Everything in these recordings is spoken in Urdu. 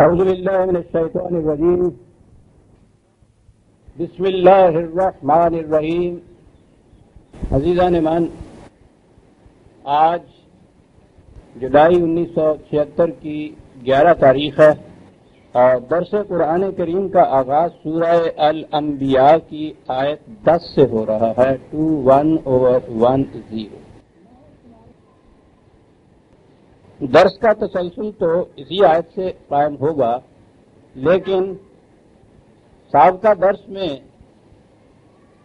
اعوذ باللہ من الشیطان الرجیم بسم اللہ الرحمن الرحیم. عزیزان من، آج جولائی 1976 کی 11 تاریخ ہے اور درس قرآن کریم کا آغاز سورہ الانبیاء کی آیت 10 سے ہو رہا ہے. 21/10. درس کا تسلسل تو اسی آیت سے قائم ہوگا، لیکن سابقہ درس میں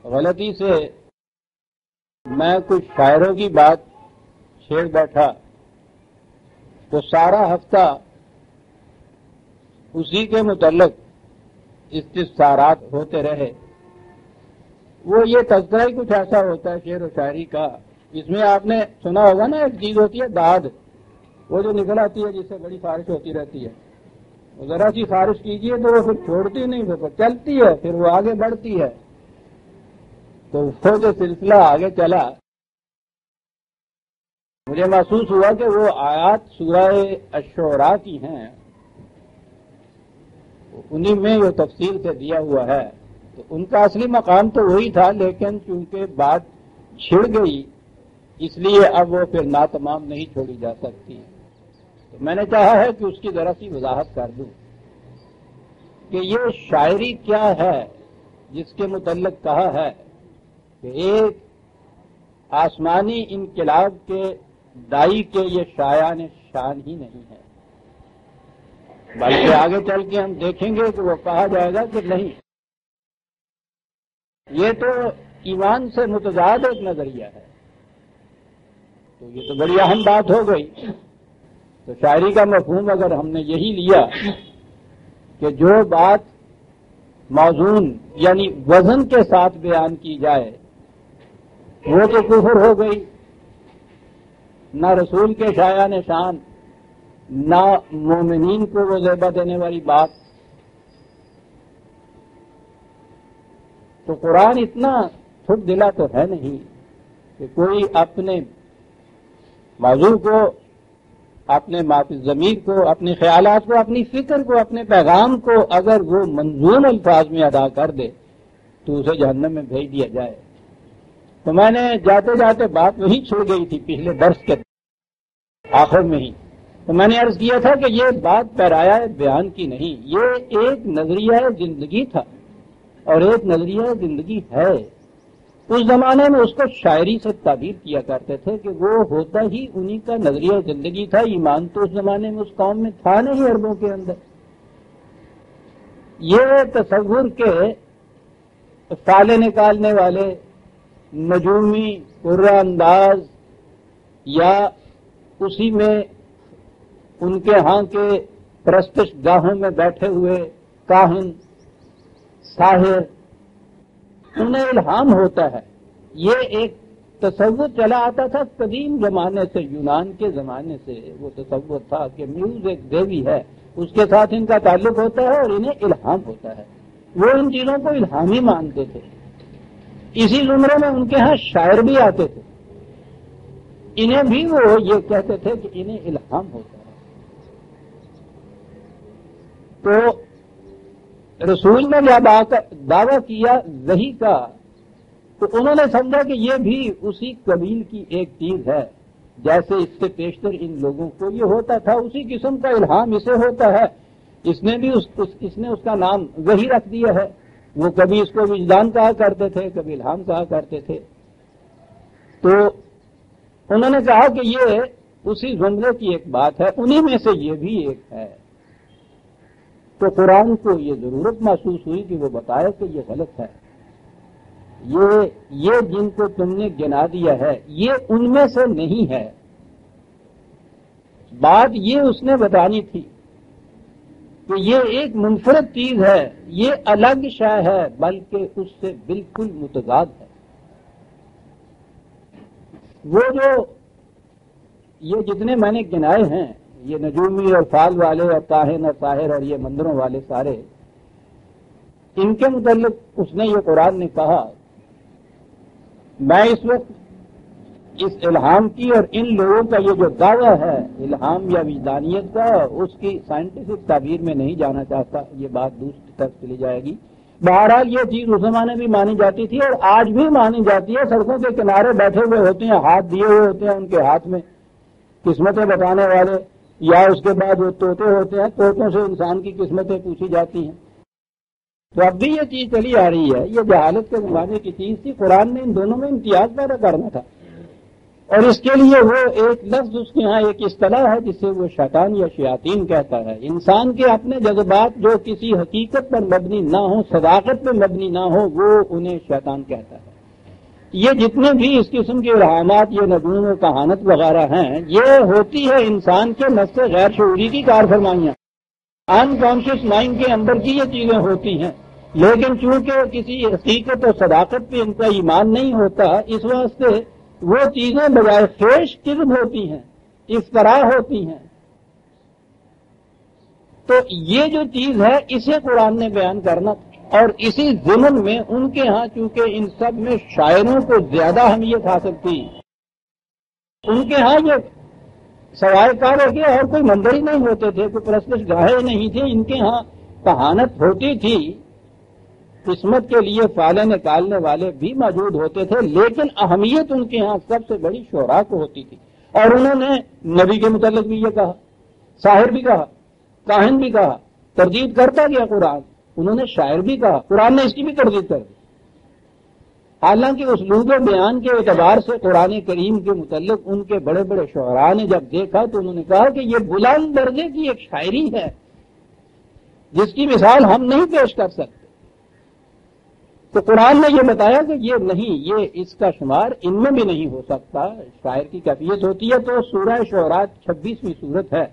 غلطی سے میں کچھ شاعروں کی بات چھیڑ بیٹھا تو سارا ہفتہ اسی کے متعلق استفسارات ہوتے رہے. وہ یہ تذکرہ ہی کچھ ایسا ہوتا ہے شعر و شاعری کا، اس میں آپ نے سنا ہوگا نا، ایک چیز ہوتی ہے داد، وہ جو نکل آتی ہے جس سے بڑی خارش ہوتی رہتی ہے. ذرا سی خارش کیجیے تو وہ پھر چھوڑتی نہیں، پھر چلتی ہے، پھر وہ آگے بڑھتی ہے. تو وہ جو سلسلہ آگے چلا، مجھے محسوس ہوا کہ وہ آیات سورہ الشعراء کی ہیں، انہی میں وہ تفصیل سے دیا ہوا ہے. تو ان کا اصلی مقام تو وہی تھا، لیکن چونکہ بات چھڑ گئی اس لیے اب وہ پھر ناتمام نہیں چھوڑی جا سکتی. تو میں نے چاہا ہے کہ اس کی ذرا سی وضاحت کر دوں کہ یہ شاعری کیا ہے جس کے متعلق کہا ہے کہ ایک آسمانی انقلاب کے دائی کے یہ شایان شان ہی نہیں ہے، بلکہ آگے چل کے ہم دیکھیں گے کہ وہ کہا جائے گا کہ نہیں، یہ تو ایمان سے متضاد ایک نظریہ ہے. تو یہ تو بڑی اہم بات ہو گئی. تو شاعری کا مفہوم اگر ہم نے یہی لیا کہ جو بات موزون یعنی وزن کے ساتھ بیان کی جائے وہ تو کفر ہو گئی. نہ رسول کے شایان شان، نہ مومنین کو وہ زیبہ دینے والی بات. تو قرآن اتنا چھٹ دلا تو ہے نہیں کہ کوئی اپنے موضوع کو، اپنے معافی ضمیر کو، اپنے خیالات کو، اپنی فکر کو، اپنے پیغام کو اگر وہ منظوم الفاظ میں ادا کر دے تو اسے جہنم میں بھیج دیا جائے. تو میں نے جاتے جاتے بات وہی چھوڑ گئی تھی پچھلے درس کے آخر میں ہی. تو میں نے عرض کیا تھا کہ یہ بات پیرایا بیان کی نہیں، یہ ایک نظریہ زندگی تھا اور ایک نظریہ زندگی ہے. اس زمانے میں اس کو شاعری سے تعبیر کیا کرتے تھے کہ وہ ہوتا ہی انہی کا نظریہ زندگی تھا. ایمان تو اس زمانے میں اس قوم میں تھا نہیں، عربوں کے اندر. یہ تصور کے فالے نکالنے والے نجومی قرہ انداز یا اسی میں ان کے ہاں کے پرستش گاہوں میں بیٹھے ہوئے کاہن ساحر، انہیں الہام ہوتا ہے. یہ ایک تصور چلا آتا تھا قدیم زمانے سے، یونان کے زمانے سے. وہ تصور تھا کہ میوز ایک دیوی ہے، اس کے ساتھ ان کا تعلق ہوتا ہے اور انہیں الہام ہوتا ہے. وہ ان چیزوں کو الہامی مانتے تھے. اسی زمرے میں ان کے ہاں شاعر بھی آتے تھے، انہیں بھی وہ یہ کہتے تھے کہ انہیں الہام ہوتا ہے. تو رسول نے جب دعویٰ کیا وحی کا تو انہوں نے سمجھا کہ یہ بھی اسی قبیل کی ایک چیز ہے جیسے اس سے پیشتر ان لوگوں کو یہ ہوتا تھا. اسی قسم کا الہام اسے ہوتا ہے. اس نے بھی اس نے اس کا نام وحی رکھ دیا ہے. وہ کبھی اس کو وجدان کہا کرتے تھے، کبھی الہام کہا کرتے تھے. تو انہوں نے کہا کہ یہ اسی زمرے کی ایک بات ہے، انہی میں سے یہ بھی ایک ہے. تو قرآن کو یہ ضرورت محسوس ہوئی کہ وہ بتائے کہ یہ غلط ہے. یہ جن کو تم نے گنا دیا ہے یہ ان میں سے نہیں ہے. بات یہ اس نے بتانی تھی کہ یہ ایک منفرد چیز ہے، یہ الگ شے ہے، بلکہ اس سے بالکل متضاد ہے. وہ جو یہ جتنے میں نے گنائے ہیں، یہ نجومی اور فال والے اور کاہن اور طاہر اور یہ مندروں والے سارے، ان کے متعلق اس نے یہ قرآن نے کہا. میں اس وقت اس الہام کی اور ان لوگوں کا یہ جو دعویٰ ہے الہام یا وجدانیت کا، اس کی سائنٹیفک تعبیر میں نہیں جانا چاہتا، یہ بات دوسری طرف چلی جائے گی۔ بہرحال یہ چیز اس زمانے بھی مانی جاتی تھی اور آج بھی مانی جاتی ہے۔ سڑکوں کے کنارے بیٹھے ہوئے ہوتے ہیں، ہاتھ دیے ہوئے ہوتے ہیں ان کے ہاتھ میں قسمتیں بتانے والے، یا اس کے بعد وہ طوطے ہوتے ہیں، طوطوں سے انسان کی قسمتیں پوچھی جاتی ہیں۔ تو اب بھی یہ چیز چلی آ رہی ہے، یہ جہالت کے زمانے کی چیز تھی۔ قرآن نے ان دونوں میں امتیاز پیدا کرنا تھا، اور اس کے لیے وہ ایک لفظ اس کے ہاں ایک اصطلاح ہے جسے وہ شیطان یا شیاطین کہتا ہے۔ انسان کے اپنے جذبات جو کسی حقیقت پر مبنی نہ ہو، صداقت پر مبنی نہ ہو، وہ انہیں شیطان کہتا ہے۔ یہ جتنے بھی اس قسم کے الہامات، یہ نجوم و کہانت وغیرہ ہیں، یہ ہوتی ہے انسان کے نفس غیر شعوری کی کار فرمائیاں، ان کانشیس مائنڈ کے اندر کی یہ چیزیں ہوتی ہیں۔ لیکن چونکہ کسی حقیقت اور صداقت پہ ان کا ایمان نہیں ہوتا، اس واسطے وہ چیزیں بجائے خیش کذب ہوتی ہیں، افتراء ہوتی ہیں۔ تو یہ جو چیز ہے اسے قرآن نے بیان کرنا، اور اسی ضمن میں ان کے ہاں چونکہ ان سب میں شاعروں کو زیادہ اہمیت حاصل تھی، ان کے ہاں یہ سوائے کار کے اور کوئی مندر ہی نہیں ہوتے تھے، کوئی پرستش گاہیں نہیں تھے، ان کے ہاں کہانت ہوتی تھی، قسمت کے لیے فالے نکالنے والے بھی موجود ہوتے تھے، لیکن اہمیت ان کے ہاں سب سے بڑی شعراء کو ہوتی تھی۔ اور انہوں نے نبی کے متعلق بھی یہ کہا، ساحر بھی کہا، کاہن بھی کہا، تردید کرتا گیا قرآن۔ انہوں نے شاعر بھی کہا، قرآن نے اس کی بھی تردید کر دی۔ حالانکہ اسلوب بیان کے اعتبار سے قرآن کریم کے متعلق ان کے بڑے بڑے شعراء نے جب دیکھا تو انہوں نے کہا کہ یہ بلند درجے کی ایک شاعری ہے جس کی مثال ہم نہیں پیش کر سکتے۔ تو قرآن نے یہ بتایا کہ یہ نہیں، یہ اس کا شمار ان میں بھی نہیں ہو سکتا، شاعر کی کیفیت ہوتی ہے۔ تو سورہ شعراء 26ویں سورت ہے،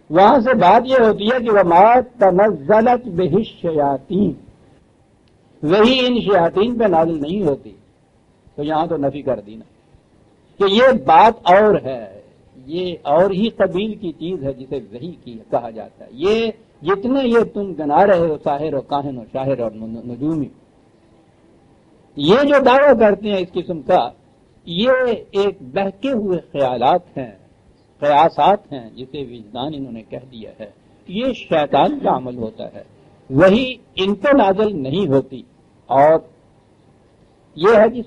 وہاں سے بات یہ ہوتی ہے کہ وَمَا تَنَزَّلَتْ بِهِ الشَّيَاطِينُ، وہی ان شیاطین پہ نازل نہیں ہوتی۔ تو یہاں تو نفی کر دی نا کہ یہ بات اور ہے، یہ اور ہی قبیل کی چیز ہے جسے وحی کی کہا جاتا ہے۔ یہ جتنے یہ تم گنا رہے ہو ساحر و کاہن و شاعر اور نجومی، یہ جو دعویٰ کرتے ہیں اس قسم کا، یہ ایک بہکے ہوئے خیالات ہیں، قیاسات ہیں، جسے وجدان انہوں نے کہہ دیا ہے۔ یہ شیطان کا عمل ہوتا ہے، وہی ان پہ نازل نہیں ہوتی۔ اور یہ ہے کہ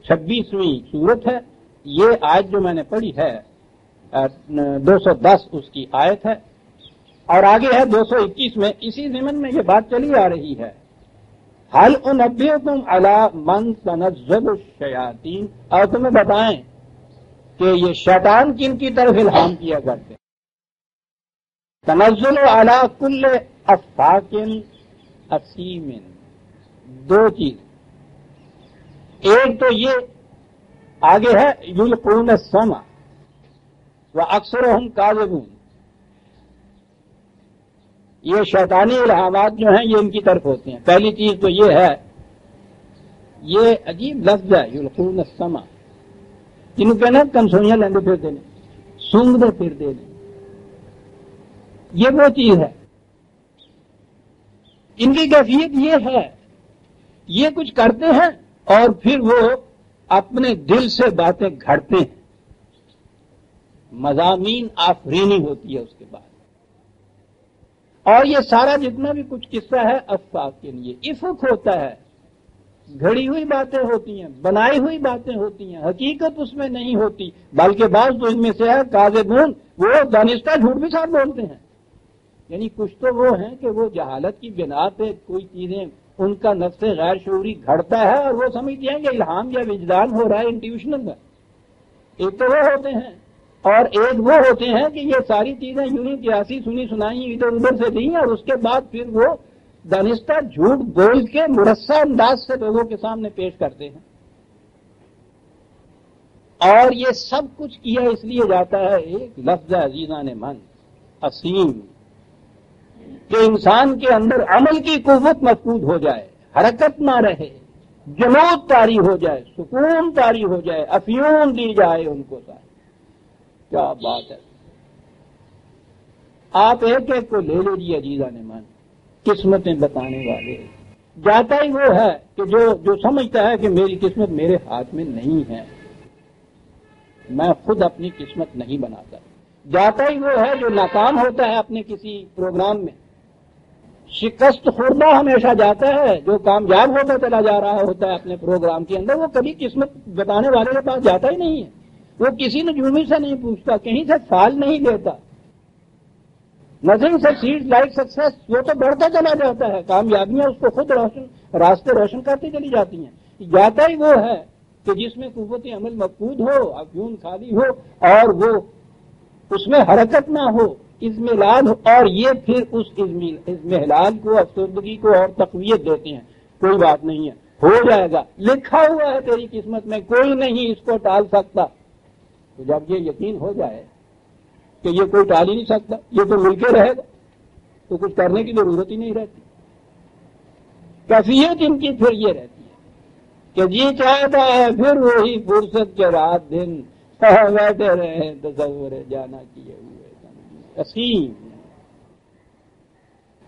26ویں سورت ہے، یہ آیت جو میں نے پڑھی ہے 210 اس کی آیت ہے، اور آگے ہے 221 میں، اسی ضمن میں یہ بات چلی آ رہی ہے۔ حل انبئکم علی من تنزل الشیاطین، اور تمہیں بتائیں کہ یہ شیطان کن کی طرف الہام کیا کرتے ہیں۔ تنزل علی کل افاک اثیم، دو چیز، ایک تو یہ آگے ہے یلقون السمع واکثرهم کاذبون، یہ شیطانی الہامات جو ہیں یہ ان کی طرف ہوتے ہیں۔ پہلی چیز تو یہ ہے، یہ عجیب لفظ ہے یلقون السمع، جن کے نا کنسوئیاں لیندے پھرتے ہیں، سونگتے پھرتے ہیں، یہ وہ چیز ہے۔ ان کی کیفیت یہ ہے، یہ کچھ کرتے ہیں اور پھر وہ اپنے دل سے باتیں گھڑتے ہیں، مضامین آفرینی ہوتی ہے اس کے بعد، اور یہ سارا جتنا بھی کچھ قصہ ہے افاق کے لیے افق ہوتا ہے، گھڑی ہوئی باتیں ہوتی ہیں، بنائی ہوئی باتیں ہوتی ہیں، حقیقت اس میں نہیں ہوتی، بلکہ بعض تو ان میں سے ہے کاذبون، وہ دانستہ جھوٹ بھی ساتھ بولتے ہیں۔ یعنی کچھ تو وہ ہیں کہ وہ جہالت کی بنا پہ کوئی چیزیں ان کا نفس غیر شعوری گھڑتا ہے اور وہ سمجھتے ہیں کہ الہام یا وجدان ہو رہا ہے انٹیوشنل کا۔ ایک تو وہ ہوتے ہیں، اور ایک وہ ہوتے ہیں کہ یہ ساری چیزیں یونی قیاسی سنی سنائی ادھر ادھر سے دی اور اس کے بعد پھر وہ دانستہ جھوٹ بول کے مرصع انداز سے لوگوں کے سامنے پیش کرتے ہیں۔ اور یہ سب کچھ کیا اس لیے جاتا ہے، ایک لفظ عزیزان من اسیم، کہ انسان کے اندر عمل کی قوت مفقود ہو جائے، حرکت نہ رہے، جمود طاری ہو جائے، سکون طاری ہو جائے، افیون دی جائے ان کو سارے۔ کیا بات ہے! آپ ایک ایک کو لے لیجیے عزیزان من، قسمتیں بتانے والے، جاتا ہی وہ ہے کہ جو سمجھتا ہے کہ میری قسمت میرے ہاتھ میں نہیں ہے، میں خود اپنی قسمت نہیں بناتا۔ جاتا ہی وہ ہے جو ناکام ہوتا ہے اپنے کسی پروگرام میں، شکست خوردہ ہمیشہ جاتا ہے جو کامیاب ہوتا چلا جا رہا ہوتا ہے اپنے پروگرام کے اندر، وہ کبھی قسمت بتانے والے کے پاس جاتا ہی نہیں ہے، وہ کسی نجومی سے نہیں پوچھتا، کہیں سے فال نہیں لیتا۔ نتھنگ سکسیڈ لائک سکسیس، وہ تو بڑھتا چلا جاتا ہے، کامیابیاں اس کو خود راستے روشن کرتی چلی جاتی ہیں۔ جاتا ہی وہ ہے کہ جس میں قوت عمل مفقود ہو، افیون خالی ہو، اور وہ اس میں حرکت نہ ہو، اضمحلال ہو، اور یہ پھر اس اضمحلال کو، افسردگی کو اور تقویت دیتے ہیں۔ کوئی بات نہیں ہے، ہو جائے گا، لکھا ہوا ہے تیری قسمت میں، کوئی نہیں اس کو ٹال سکتا۔ تو جب یہ یقین ہو جائے کہ یہ کوئی ٹال ہی نہیں سکتا، یہ تو مل کے رہے گا، تو کچھ کرنے کی ضرورت ہی نہیں رہتی۔ کیفیت ان کی پھر یہ رہتی ہے کہ جی چاہتا ہے پھر وہی فرصت کے رات دن بیٹھے رہے تصور جانا کیے ہوئے قسیم۔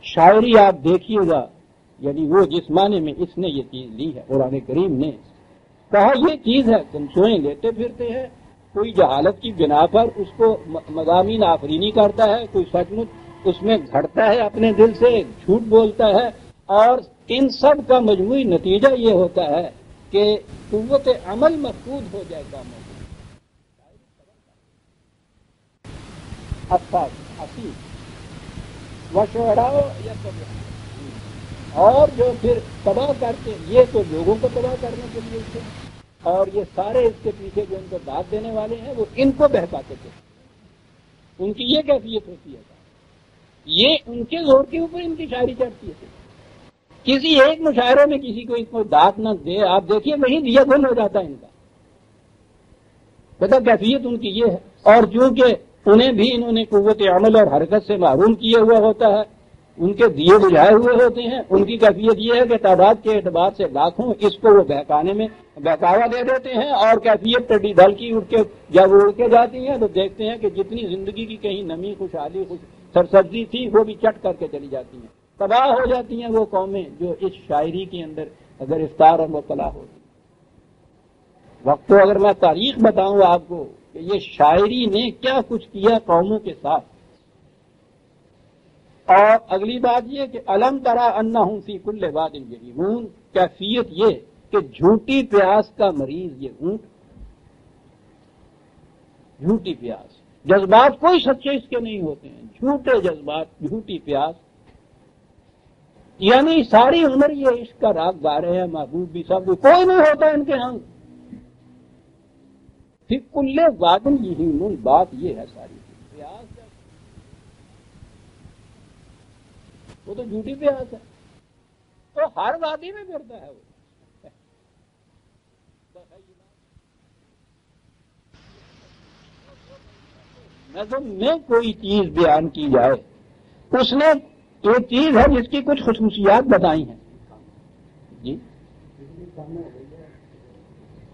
شاعری آپ دیکھیے گا، یعنی وہ جس معنی میں اس نے یہ چیز لی ہے، قرآن کریم نے کہا یہ چیز ہے، تم سوئیں لیتے پھرتے ہیں، کوئی جہالت کی بنا پر اس کو مضامین آفرینی کرتا ہے، کوئی سچ مچ اس میں گھڑتا ہے اپنے دل سے، جھوٹ بولتا ہے، اور ان سب کا مجموعی نتیجہ یہ ہوتا ہے کہ قوت عمل مفقود ہو جائے گا۔ اور جو پھر تباہ کرتے، یہ تو لوگوں کو تباہ کرنے کے لیے تھے، اور یہ سارے اس کے پیچھے جو ان کو داد دینے والے ہیں وہ ان کو بہکاتے تھے۔ ان کی یہ کیفیت ہوتی ہے، یہ ان کے زور کے اوپر ان کی شاعری چڑھتی ہے۔ کسی ایک مشاعرے میں کسی کو اس کو داد نہ دے، آپ دیکھیے وہیں دیا گل ہو جاتا ہے ان کا۔ پتہ کیفیت ان کی یہ ہے، اور چونکہ انہیں بھی انہوں نے قوت عمل اور حرکت سے محروم کیے ہوا ہوتا ہے، ان کے دیے بجھائے ہوئے ہوتے ہیں، ان کی کیفیت یہ ہے کہ تعداد کے اعتبار سے لاکھوں، اس کو وہ بہکانے میں بہکاوا دے دیتے ہیں، اور کیفیت ٹڈی دل کی اٹھ کے جب اڑ کے جاتی ہیں تو دیکھتے ہیں کہ جتنی زندگی کی کہیں نمی، خوشحالی، سرسبزی تھی وہ بھی چٹ کر کے چلی جاتی ہیں۔ تباہ ہو جاتی ہیں وہ قومیں جو اس شاعری کے اندر اگر افطار اور مبتلا ہوتی۔ وقت تو اگر میں تاریخ بتاؤں آپ کو کہ یہ شاعری نے کیا کچھ کیا قوموں کے ساتھ۔ اور اگلی بات یہ کہ الم ترا انہم فی کل واد یہیمون، کیفیت یہ کہ جھوٹی پیاس کا مریض یہ اونٹ، جھوٹی پیاس، جذبات کوئی سچے اس کے نہیں ہوتے ہیں، جھوٹے جذبات، جھوٹی پیاس، یعنی ساری عمر یہ عشق کا راگ گا رہے ہیں، محبوب بھی سب بھی، کوئی نہیں ہوتا ان کے ہاں۔ پھر کل وادن یہیمون، بات یہ ہے ساری پیاس ہے، وہ تو جھوٹی پیاس ہے، تو ہر وادی میں پھرتا ہے وہ۔ نظم میں کوئی چیز بیان کی جائے، اس نے ایک چیز ہے جس کی کچھ خصوصیات بتائی ہیں جی۔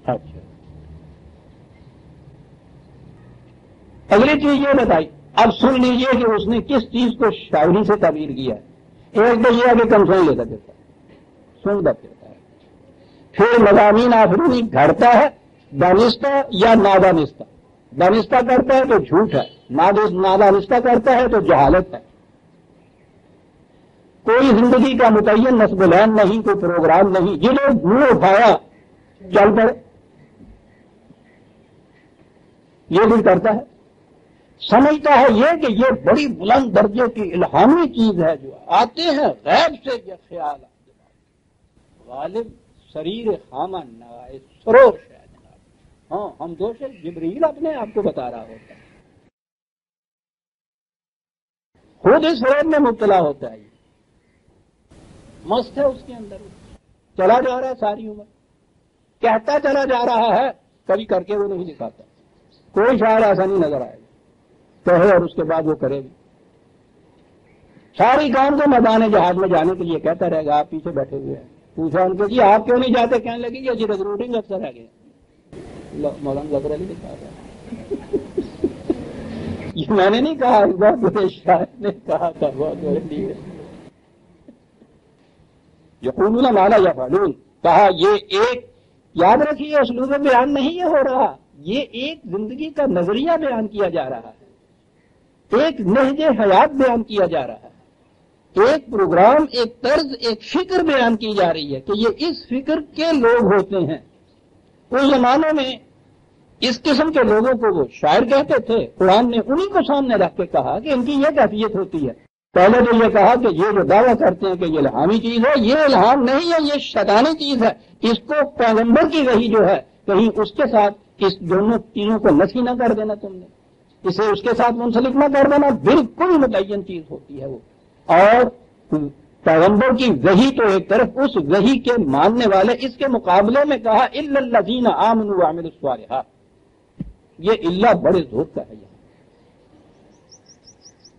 اچھا، اگلی چیز یہ بتائی، اب سن لیجئے کہ اس نے کس چیز کو شاعری سے تعبیر کیا ہے۔ ایک تو یہ ہے کہ کمزور لے کر دیتا ہے، سنتا پھرتا ہے، پھر مضامین آفرینی گھڑتا ہے، دانستہ یا نادانستہ، دانستہ کرتا ہے تو جھوٹ ہے، نادانستہ کرتا ہے تو جہالت ہے۔ کوئی زندگی کا متعین نصب العین نہیں، کوئی پروگرام نہیں، جنہیں منہ اٹھایا چل پڑے، یہ بھی کرتا ہے۔ سمجھتا ہے یہ کہ یہ بڑی بلند درجے کی الہامی چیز ہے جو آتے ہیں غیب سے، یہ خیال غالب سریر خامہ نوائے سروش ہے جناب۔ ہاں، ہم دوش جبریل اپنے آپ کو بتا رہا ہوتا ہے، خود اس فریب میں مبتلا ہوتا ہے، مست ہے اس کے اندر، چلا جا رہا ہے ساری عمر، کہتا چلا جا رہا ہے، کبھی کر کے وہ نہیں دکھاتا۔ کوئی شاعر ایسا نہیں نظر آئے گا کہے اور اس کے بعد وہ کرے گی۔ ساری قوم کو میدان جہاد میں جانے کے لیے کہتا رہے گا، آپ پیچھے بیٹھے ہوئے ہیں۔ پوچھا ان کو جی آپ کیوں نہیں جاتے، کہنے لگے کہ جی ریکروٹنگ افسر ہے گیا۔ مولانا ظفر علی نے کہا تھا، یہ میں نے نہیں کہا، بہت بڑے شاعر نے کہا تھا، بہت بڑے لیڈر۔ یقولون ما لا یفعلون، کہا یہ ایک، یاد رکھیے اسلوب بیان نہیں یہ ہو رہا، یہ ایک زندگی کا نظریہ بیان کیا جا رہا ہے، ایک نہج حیات بیان کیا جا رہا ہے، ایک پروگرام، ایک طرز، ایک فکر بیان کی جا رہی ہے کہ یہ اس فکر کے لوگ ہوتے ہیں۔ اس زمانے میں اس قسم کے لوگوں کو وہ شاعر کہتے تھے، قرآن نے انہی کو سامنے رکھ کے کہا کہ ان کی یہ کیفیت ہوتی ہے۔ پہلے تو یہ کہا کہ یہ جو دعویٰ کرتے ہیں کہ یہ الہامی چیز ہے، یہ الہام نہیں ہے، یہ شیطانی چیز ہے، اس کو پیغمبر کی وحی جو ہے کہیں اس کے ساتھ اس دونوں چیزوں کو نفی نہ کر دینا، تم نے اسے اس کے ساتھ منسلک نہ کر دینا، بالکل متعین چیز ہوتی ہے وہ۔ اور پیغمبر کی وحی تو ایک طرف، اس وحی کے ماننے والے، اس کے مقابلے میں کہا الا الذین آمنوا وعملوا الصالحات، یہ اللہ بڑے زور کا ہے۔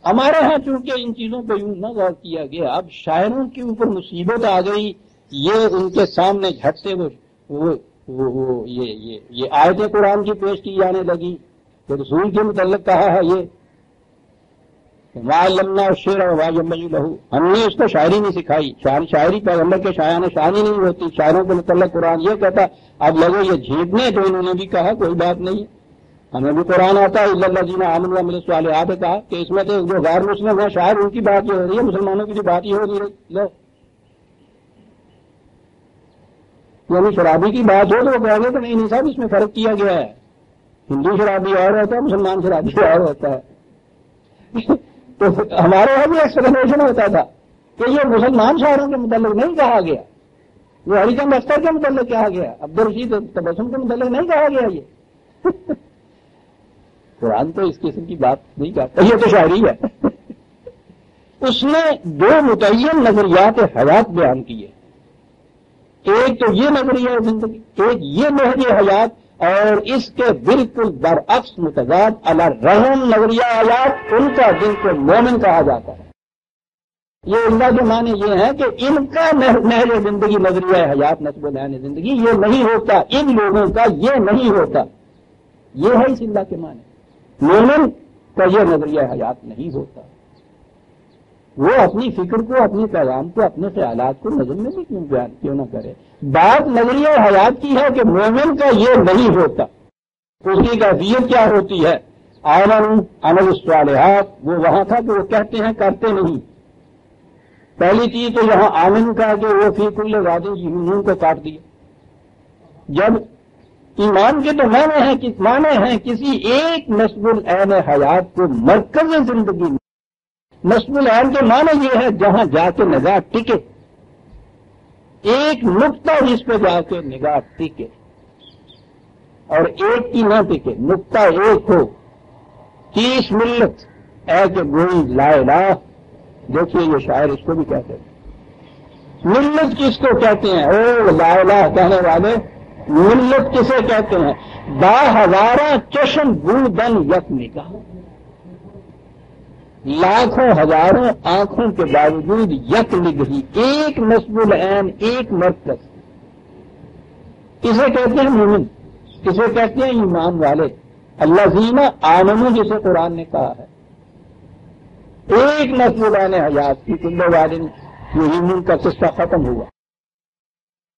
ہمارے ہاں چونکہ ان چیزوں پہ یوں نہ غور کیا گیا، اب شاعروں کے اوپر مصیبت آ گئی، یہ ان کے سامنے جھٹ سے یہ آیتیں قرآن کی پیش کی جانے لگی کہ رسول کے متعلق کہا ہے یہ وَعَلَّمْنَا الشِّعْرَ وَمَا يَنبَغِي لَهُ، ہم نے اس کو شاعری نہیں سکھائی، شاعری پیغمبر کے شاعرانہ شانی نہیں ہوتی، شاعروں کے متعلق قرآن یہ کہتا، اب لگے یہ جھیپنے، تو انہوں نے بھی کہا کوئی بات نہیں ہے، ہمیں بھی قرآن آتا ہے، الا الذین آمنوا وعملوا الصالحات کہا کہ اس میں تو جو غیر مسلم ہیں شاعر ان کی بات یہ ہو رہی ہے، مسلمانوں کی بھی بات یہ ہو رہی ہے۔ لو یعنی شرابی کی بات ہو تو وہ کہیں گے کہ نہیں صاحب اس میں فرق کیا گیا ہے، ہندو شرابی اور ہوتا ہے، مسلمان شرابی اور ہوتا ہے۔ تو ہمارے یہاں بھی ایکسپلینیشن ہوتا تھا کہ یہ مسلمان شاعروں کے متعلق نہیں کہا گیا، وہ ہری چند اختر کے متعلق کہا گیا، عبدالرشید تبسم کے متعلق نہیں کہا گیا۔ یہ قرآن تو اس قسم کی بات نہیں کرتا، یہ تو شاعری ہے۔ اس نے دو متعین نظریات حیات بیان کیے، ایک تو یہ نظریہ زندگی، ایک یہ نہج حیات، اور اس کے بالکل برعکس متضاد علی رحم نظریہ حیات، ان کا جن کو مومن کہا جاتا ہے۔ یہ اللہ کے معنی یہ ہے کہ ان کا نہج زندگی، نظریہ حیات، نصب و لحن زندگی یہ نہیں ہوتا، ان لوگوں کا یہ نہیں ہوتا، یہ ہے اس اللہ کے معنی۔ مومن کا یہ نظریہ حیات نہیں ہوتا، وہ اپنی فکر کو، اپنے پیغام کو، اپنے خیالات کو نظر میں بھی کیوں نہ کرے۔ بات نظریہ حیات کی ہے کہ مومن کا یہ نہیں ہوتا، اس کی کیفیت کیا ہوتی ہے؟ آمنوا عملوا الصالحات، وہ وہاں تھا کہ وہ کہتے ہیں کرتے نہیں۔ پہلی چیز تو یہاں آمن کا کہ وہ فی کل واد یمین کو کاٹ دیا۔ جب ایمان کے تو معنی ہیں کسی ایک نصب العین حیات کو مرکز زندگی میں، نصب العین کے معنی یہ ہے جہاں جا کے نگاہ ٹکے، ایک نقطہ جس پہ جا کے نگاہ ٹکے، اور ایک کی نہ ٹکے، نقطہ ایک ہو، 30 ملت اے کہ گوئی لا الہ۔ دیکھیے یہ شاعر اس کو بھی کہتے ہیں، ملت کس کو کہتے ہیں؟ او لا الہ کہنے والے، ملت کسے کہتے ہیں؟ با ہزارہ چشم بودن یک نگاہ، لاکھوں ہزاروں آنکھوں کے باوجود یک نگہی، ایک نصب العین، ایک مرکز۔ کسے کہتے ہیں؟ مومن۔ کسے کہتے ہیں؟ ایمان والے۔ الذین آمنوا جسے قرآن نے کہا ہے، ایک نصب العین حیات کی کل واد یمین کا قصہ ختم ہوا۔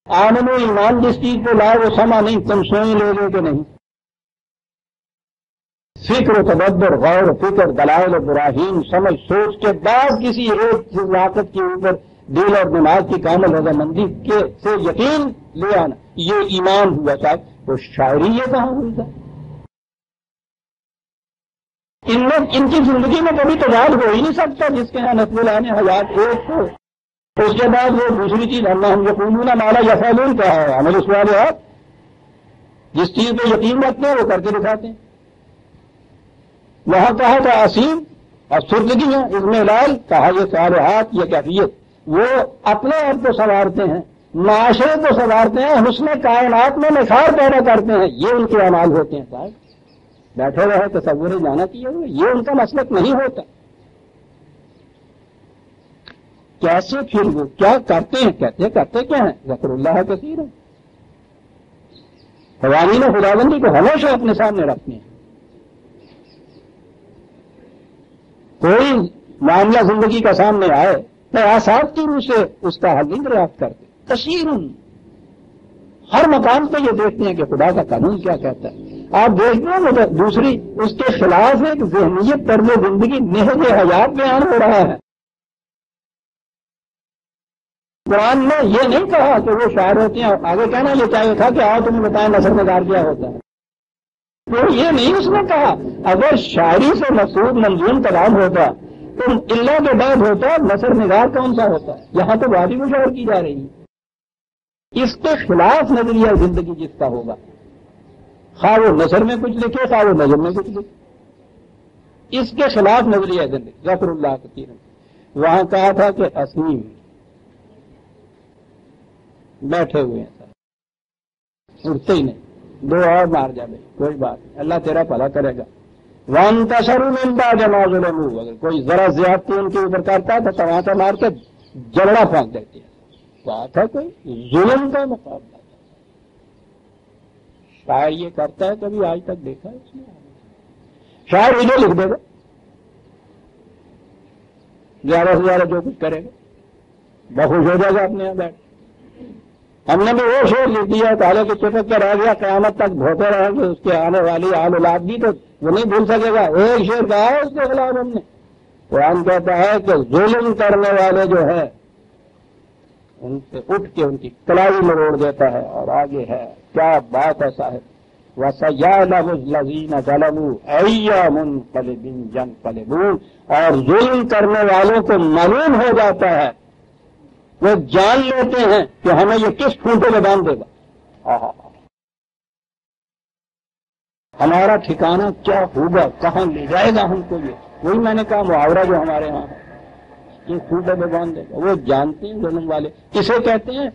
آمنوا ایمان جس چیز پہ لائے وہ سما نہیں، تم سوئیں لے لو کہ نہیں، فکر و تدبر، غور و فکر، دلائل و براہین، سمجھ سوچ کے بعد کسی ایک واقعت کے اوپر دل اور دماغ کی کامل رضامندی کے سے یقین لے آنا، یہ ایمان ہوا۔ صاحب وہ شاعری یہ کہاں ہوئی تھا؟ ان کی زندگی میں کبھی تضاد ہو ہی نہیں سکتا جس کے یہاں نصب العین حیات ایک ہو۔ اس کے بعد وہ دوسری چیز انہم یقولون ما لا یفعلون کا ہے، عمل الصالحات، جس چیز پہ یقین رکھتے ہیں وہ کر کے دکھاتے ہیں۔ وہاں کہا تھا عصیم، افسردگی ہے، اضمحلال، کہا یہ صالحات، یہ کیفیت۔ وہ اپنے آپ کو سنوارتے ہیں، معاشرے کو سنوارتے ہیں، حسن کائنات میں نکھار پیدا کرتے ہیں، یہ ان کے اعمال ہوتے ہیں۔ صاحب بیٹھے رہے تصور جانا کیے ہوئے، یہ ان کا مسلک نہیں ہوتا۔ کیسے پھر وہ کیا کرتے ہیں؟ کرتے کیا ہیں؟ ذکر اللہ کثیر ہے، قوانین خداوندی کو ہمیشہ اپنے سامنے رکھتے ہیں۔ کوئی معاملہ زندگی کا سامنے آئے قیاسات کی روح سے اس کا حل نہیں دریافت کرتے. کثیرن ہر مقام پہ یہ دیکھتے ہیں کہ خدا کا قانون کیا کہتا ہے. آپ دیکھتے ہیں تو دوسری اس کے خلاف ایک ذہنیت طرز زندگی نہج حیات بیان ہو رہا ہے. قرآن نے یہ نہیں کہا کہ وہ شاعر ہوتے ہیں. آگے کہنا یہ چاہیے تھا کہ آؤ تمہیں بتائیں نثر نگار کیا ہوتا ہے. تو یہ نہیں اس نے کہا. اگر شاعری سے مقصود منظوم کلام ہوتا تو اللہ کے بعد ہوتا نثر نگار کون سا ہوتا ہے. یہاں تو وادی مشاور کی جا رہی ہے. اس کے خلاف نظریہ زندگی جس کا ہوگا، خواہ وہ نثر میں کچھ لکھے خواہ وہ نظر میں کچھ لکھے، اس کے خلاف نظریہ زندگی. ذکر اللہ کثیر وہاں کہا تھا کہ اسیم بیٹھے ہوئے ہیں سر، اٹھتے ہی نہیں. دو اور مار جا بھائی، کوئی بات نہیں، اللہ تیرا بھلا کرے گا. وانتصروا من بعد ما ظلموا، اگر کوئی ذرا زیادتی ان کے اوپر کرتا ہے تو تماچا مار کے جبڑا پھونک دیتی ہے. بات ہے کوئی ظلم کا مقابلہ. شاعر یہ کرتا ہے کبھی آج تک دیکھا ہے اس نے؟ شاعر ویڈیو لکھ دے گا، زیادہ سے زیادہ جو کچھ کرے گا، بخوش ہو جائے گا اپنے یہاں بیٹھ. ہم نے بھی وہ شعر لکھ دیا تالے کے چپک کے رہ گیا، قیامت تک دھوتے رہیں گے اس کے آنے والی آل اولاد بھی تو وہ نہیں بھول سکے گا. ایک شعر کہا ہے اس کے خلاف ہم نے. قرآن کہتا ہے کہ ظلم کرنے والے جو ہے ان سے اٹھ کے ان کی کلائی مروڑ دیتا ہے. اور آگے ہے کیا بات ہے صاحب، وَسَيَعْلَمُ الَّذِينَ ظَلَمُوا أَيَّ مُنقَلِبٍ يَنقَلِبُونَ، اور ظلم کرنے والوں کو معلوم ہو جاتا ہے، وہ جان لیتے ہیں کہ ہمیں یہ کس پھونٹے میں باندھ دے گا. ہمارا ٹھکانہ کیا ہوگا، کہاں لے جائے گا ہم کو. یہ وہی میں نے کہا محاورہ جو ہمارے یہاں ہے، یہ پھونٹے میں باندھ دے گا. وہ جانتے ہیں ظلم والے. اسے کہتے ہیں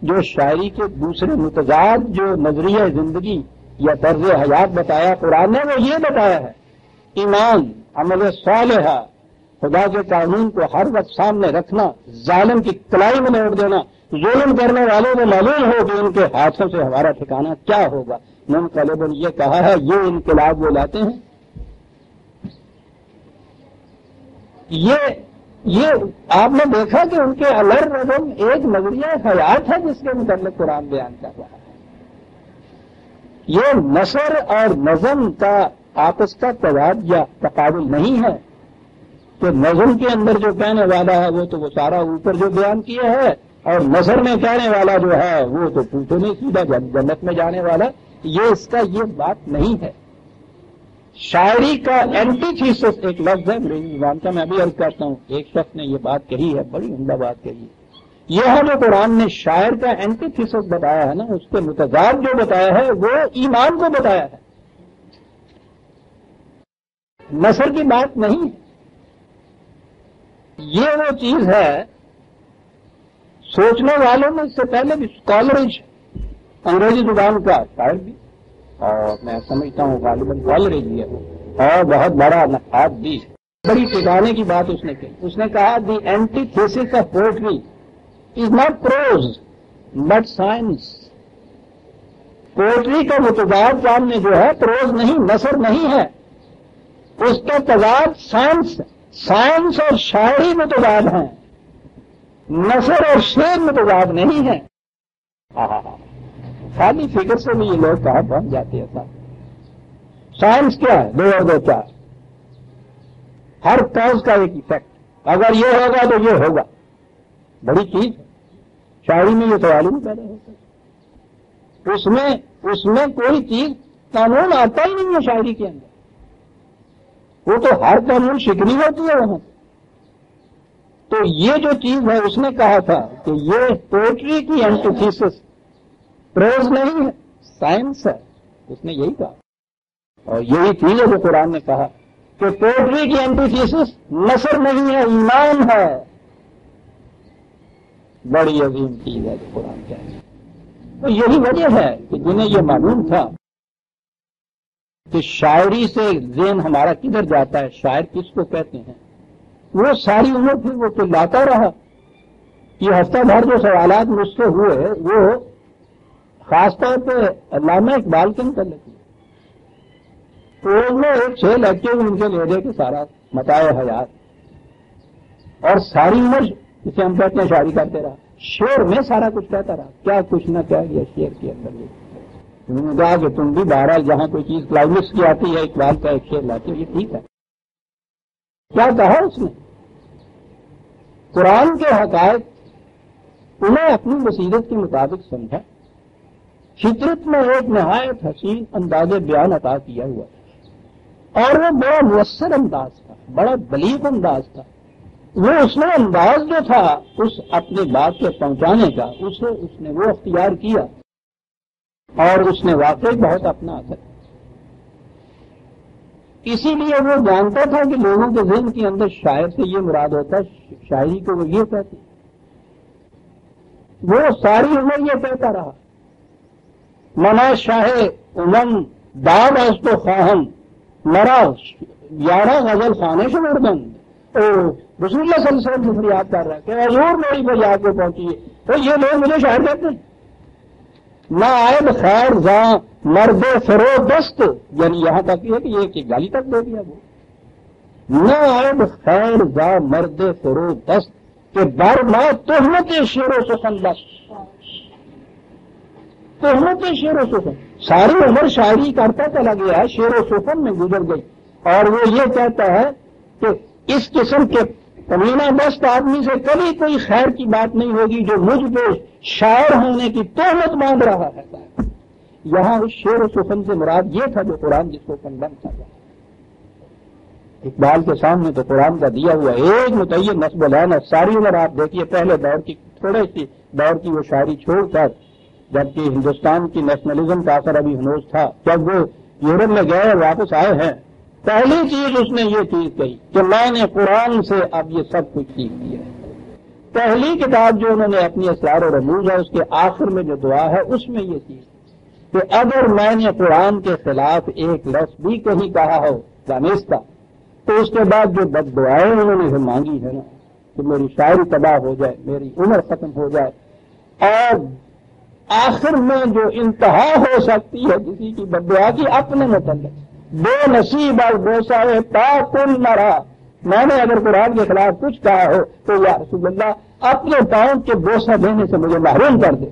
جو شاعری کے دوسرے متضاد جو نظریہ زندگی یا طرز حیات بتایا قرآن نے، وہ یہ بتایا ہے ایمان، عمل صالحہ، خدا کے قانون کو ہر وقت سامنے رکھنا، ظالم کی کلائی میں موڑ دینا. ظلم کرنے والوں کو معلوم ہو کہ ان کے ہاتھوں سے ہمارا ٹھکانہ کیا ہوگا. منقلب یہ کہا ہے، یہ انقلاب وہ لاتے ہیں. یہ آپ نے دیکھا کہ ان کے الر رغم ایک نظریہ حیات ہے جس کے متعلق قرآن بیان کر رہا ہے. یہ نثر اور نظم کا آپس کا تضاد یا تقابل نہیں ہے کہ نظم کے اندر جو کہنے والا ہے وہ تو وہ سارا اوپر جو بیان کیا ہے، اور نثر میں کہنے والا جو ہے وہ تو پوچھو نہیں سیدھا جنت میں جانے والا. یہ اس کا یہ بات نہیں ہے. شاعری کا اینٹی تھیسس ایک لفظ ہے میری زبان کا، میں بھی عرض کرتا ہوں. ایک شخص نے یہ بات کہی ہے، بڑی عمدہ بات کہی ہے. یہ ہے جو قرآن نے شاعر کا اینٹی تھیسس بتایا ہے نا، اس کے متضاد جو بتایا ہے وہ ایمان کو بتایا ہے، نثر کی بات نہیں. یہ وہ چیز ہے سوچنے والوں میں اس سے پہلے بھی اسکالرج، انگریزی زبان کا شاعر بھی، اور میں سمجھتا ہوں غالباً کالریج بھی ہے، اور بہت بڑا نقاد بھی. بڑی ٹھکانے کی بات اس نے کہی. اس نے کہا the antithesis of poetry is not prose but science. Poetry کا متضاد سامنے جو ہے پروز نہیں، نثر نہیں ہے، اس کا تضاد سائنس. سائنس اور شاعری متضاد ہیں، نثر اور شعر متضاد نہیں ہے. خالی فکر سے بھی یہ لوگ کہاں پہنچ جاتے ہیں صاحب. سائنس کیا ہے؟ 2 اور 2 4. ہر کاز کا ایک ایفیکٹ. اگر یہ ہوگا تو یہ ہوگا. بڑی چیز ہے. شاعری میں یہ سوال ہی نہیں پیدا ہوتا. اس میں کوئی چیز قانون آتا ہی نہیں ہے شاعری کے اندر. وہ تو ہر قانون شکنی ہوتی ہے وہاں. تو یہ جو چیز ہے اس نے کہا تھا کہ یہ پوئٹری کی اینٹیتھیسس پروز نہیں ہے، سائنس ہے. اس نے یہی کہا، اور یہی چیز ہے جو قرآن نے کہا کہ پوئٹری کی اینٹیتھیسس نثر نہیں ہے، ایمان ہے. بڑی عظیم چیز ہے جو قرآن کہہ رہا ہے. تو یہی وجہ ہے کہ جنہیں یہ معلوم تھا کہ شاعری سے ذہن ہمارا کدھر جاتا ہے، شاعر کس کو کہتے ہیں، وہ ساری عمر پھر وہ چلاتا رہا. یہ ہفتہ بھر جو سوالات مجھ سے ہوئے وہ خاص طور پہ علامہ اقبال کے متعلق ہے. تو میں ایک 6 لیکچر ان کے لے دے کے سارا متاع حیات، اور ساری عمر جسے ہم کہتے ہیں شاعری کرتے رہا، شعر میں سارا کچھ کہتا رہا، کیا کچھ نہ کہہ گیا شعر کے اندر۔ انہوں نے کہا کہ تم بھی بہرحال جہاں کوئی چیز کلائمیکس کی آتی ہے اقبال کا ایک شعر لاتے ہو، یہ ٹھیک ہے۔ کیا کہا اس نے؟ قرآن کے حقائق انہیں اپنی بصیرت کے مطابق سمجھا، فطرت میں ایک نہایت حسین انداز بیان عطا کیا ہوا تھا، اور وہ بڑا مؤثر انداز تھا، بڑا بلیغ انداز تھا۔ وہ اس نے انداز جو تھا اس اپنے بات کے پہنچانے کا، اس نے وہ اختیار کیا، اور اس نے واقعی بہت اپنا اثر۔ اسی لیے وہ جانتا تھا کہ لوگوں کے ذہن کے اندر شاعر سے یہ مراد ہوتا ہے، شاعری کو وہ یہ کہتے، وہ ساری عمر یہ کہتا رہا، منا شاہ امم داد از تو خواہم مرا 11 غزل خانے سے مردن۔ رسول اللہ صلی اللہ علیہ وسلم سے فریاد کر رہا ہے کہ حضور میری کو جا کے پہنچیے، تو یہ لوگ مجھے شاعر کہتے ہیں۔ نہ عائد خیر زاں مرد فرو دست، یعنی یہاں تک یہ کہ یہ کہ گالی تک دے دیا وہ، نہ عائد خیر زاں مرد فرو دست کہ بر ما تہمت شعر و سخن بس، تہمت شعر و سخن، ساری عمر شاعری کرتا چلا گیا، شعر و سخن میں گزر گئی، اور وہ یہ کہتا ہے کہ اس قسم کے کمینہ دست آدمی سے کبھی کوئی خیر کی بات نہیں ہوگی جو مجھ پہ شاعر ہونے کی تہمت باندھ رہا ہے۔ یہاں اس شعر و سخن سے مراد یہ تھا جو قرآن جس کو کنڈم تھا۔ اقبال کے سامنے تو قرآن کا دیا ہوا ایک متعین نصب العین ہے، ساری عمر آپ دیکھیے پہلے دور کی تھوڑے سی دور کی وہ شاعری چھوڑ کر، جبکہ ہندوستان کی نیشنلزم کا اثر ابھی ہنوز تھا، جب وہ یورپ میں گئے اور واپس آئے ہیں، پہلی چیز اس نے یہ چیز کہی کہ میں نے قرآن سے اب یہ سب کچھ سیکھ لیا ہے۔ پہلی کتاب جو انہوں نے اپنی اسرار و رموز ہے، اس کے آخر میں جو دعا ہے اس میں یہ چیز کہ اگر میں نے قرآن کے خلاف ایک لفظ بھی کہیں کہا ہو دانستہ، تو اس کے بعد جو بد دعائیں انہوں نے مانگی ہے نا کہ میری شاعری تباہ ہو جائے، میری عمر ختم ہو جائے، اور آخر میں جو انتہا ہو سکتی ہے کسی کی بد دعا کی اپنے متعلق، بے نصیب اور بوسائے تا کل مرا، میں نے اگر قرآن کے خلاف کچھ کہا ہو تو یا رسول اللہ اپنے پاؤں کے بوسہ دینے سے مجھے محروم کر دے۔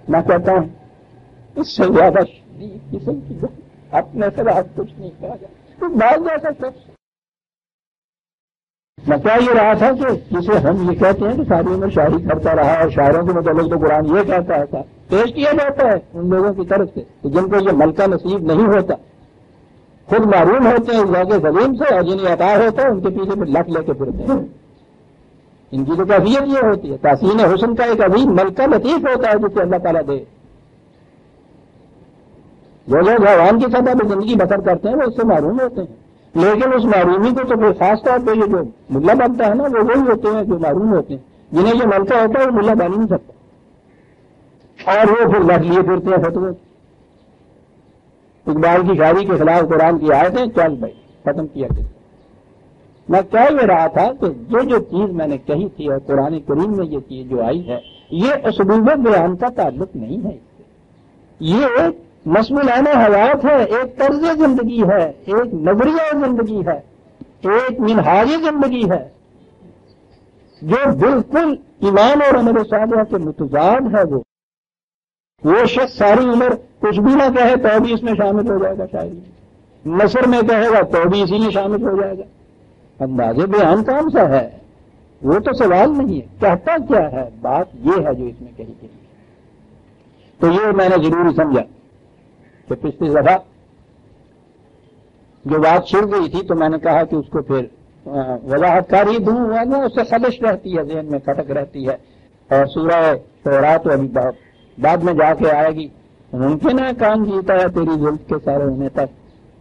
میں کہتا ہوں اس سے زیادہ شدید قسم کی اپنے خلاف کچھ نہیں کہا جائے تو بات جیسا شخص۔ میں کیا یہ رہا تھا کہ جسے ہم یہ کہتے ہیں کہ ساری عمر شاعری کرتا رہا اور شاعروں کے متعلق تو قرآن یہ کہتا ہے، پیش کیا جاتا ہے ان لوگوں کی طرف سے کہ جن کو یہ ملکہ نصیب نہیں ہوتا، خود معروم ہوتے ہیں ذوق سلیم سے، اور جنہیں عطا ہوتا ہے ان کے پیچھے پھر لٹ لے کے پھرتے ہیں۔ ان کی تو کیفیت یہ ہوتی ہے، تحسین حسن کا ایک عظیم ملکہ لطیف ہوتا ہے جسے اللہ تعالیٰ دے۔ جو لوگ حیوان کی سطح پہ زندگی بسر کرتے ہیں وہ اس سے معروم ہوتے ہیں، لیکن اس معرومی کو تو پھر خاص طور پہ یہ جو ملا بنتا ہے نا وہ وہی ہوتے ہیں جو معروم ہوتے ہیں، جنہیں یہ ملکہ ہوتا ہے وہ ملا بن نہیں سکتا، اور وہ پھر لٹ لیے پھرتے ہیں فتوے۔ اقبال کی شاعری کے خلاف قرآن کی آیتیں چل بھائی ختم کیا گیا۔ میں کہہ یہ رہا تھا کہ جو چیز میں نے کہی تھی اور قرآن کریم میں یہ چیز جو آئی ہے یہ اسلوب بیان کا تعلق نہیں ہے، یہ ایک نصب العین حیات ہے، ایک طرز زندگی ہے، ایک نظریہ زندگی ہے، ایک منہاج زندگی ہے جو بالکل ایمان اور عمل صالحہ کے متضاد ہے۔ وہ شخص ساری عمر کچھ بھی نہ کہے تو بھی اس میں شامل ہو جائے گا، شاعری نثر میں کہے گا تو بھی اسی میں شامل ہو جائے گا۔ انداز بیان کون سا ہے وہ تو سوال نہیں ہے، کہتا کیا ہے، بات یہ ہے جو اس میں کہی گئی ہے۔ تو یہ میں نے ضروری سمجھا کہ پچھلی دفعہ جو بات چھڑ گئی تھی تو میں نے کہا کہ اس کو پھر وضاحت کر ہی دوں، ورنہ اس سے خلش رہتی ہے، ذہن میں کھٹک رہتی ہے، اور سورہ شعراء تو ابھی بعد میں جا کے آئے گی۔ ممکن ہے کام جیتا ہے تیری زلف کے سارے ہونے تک،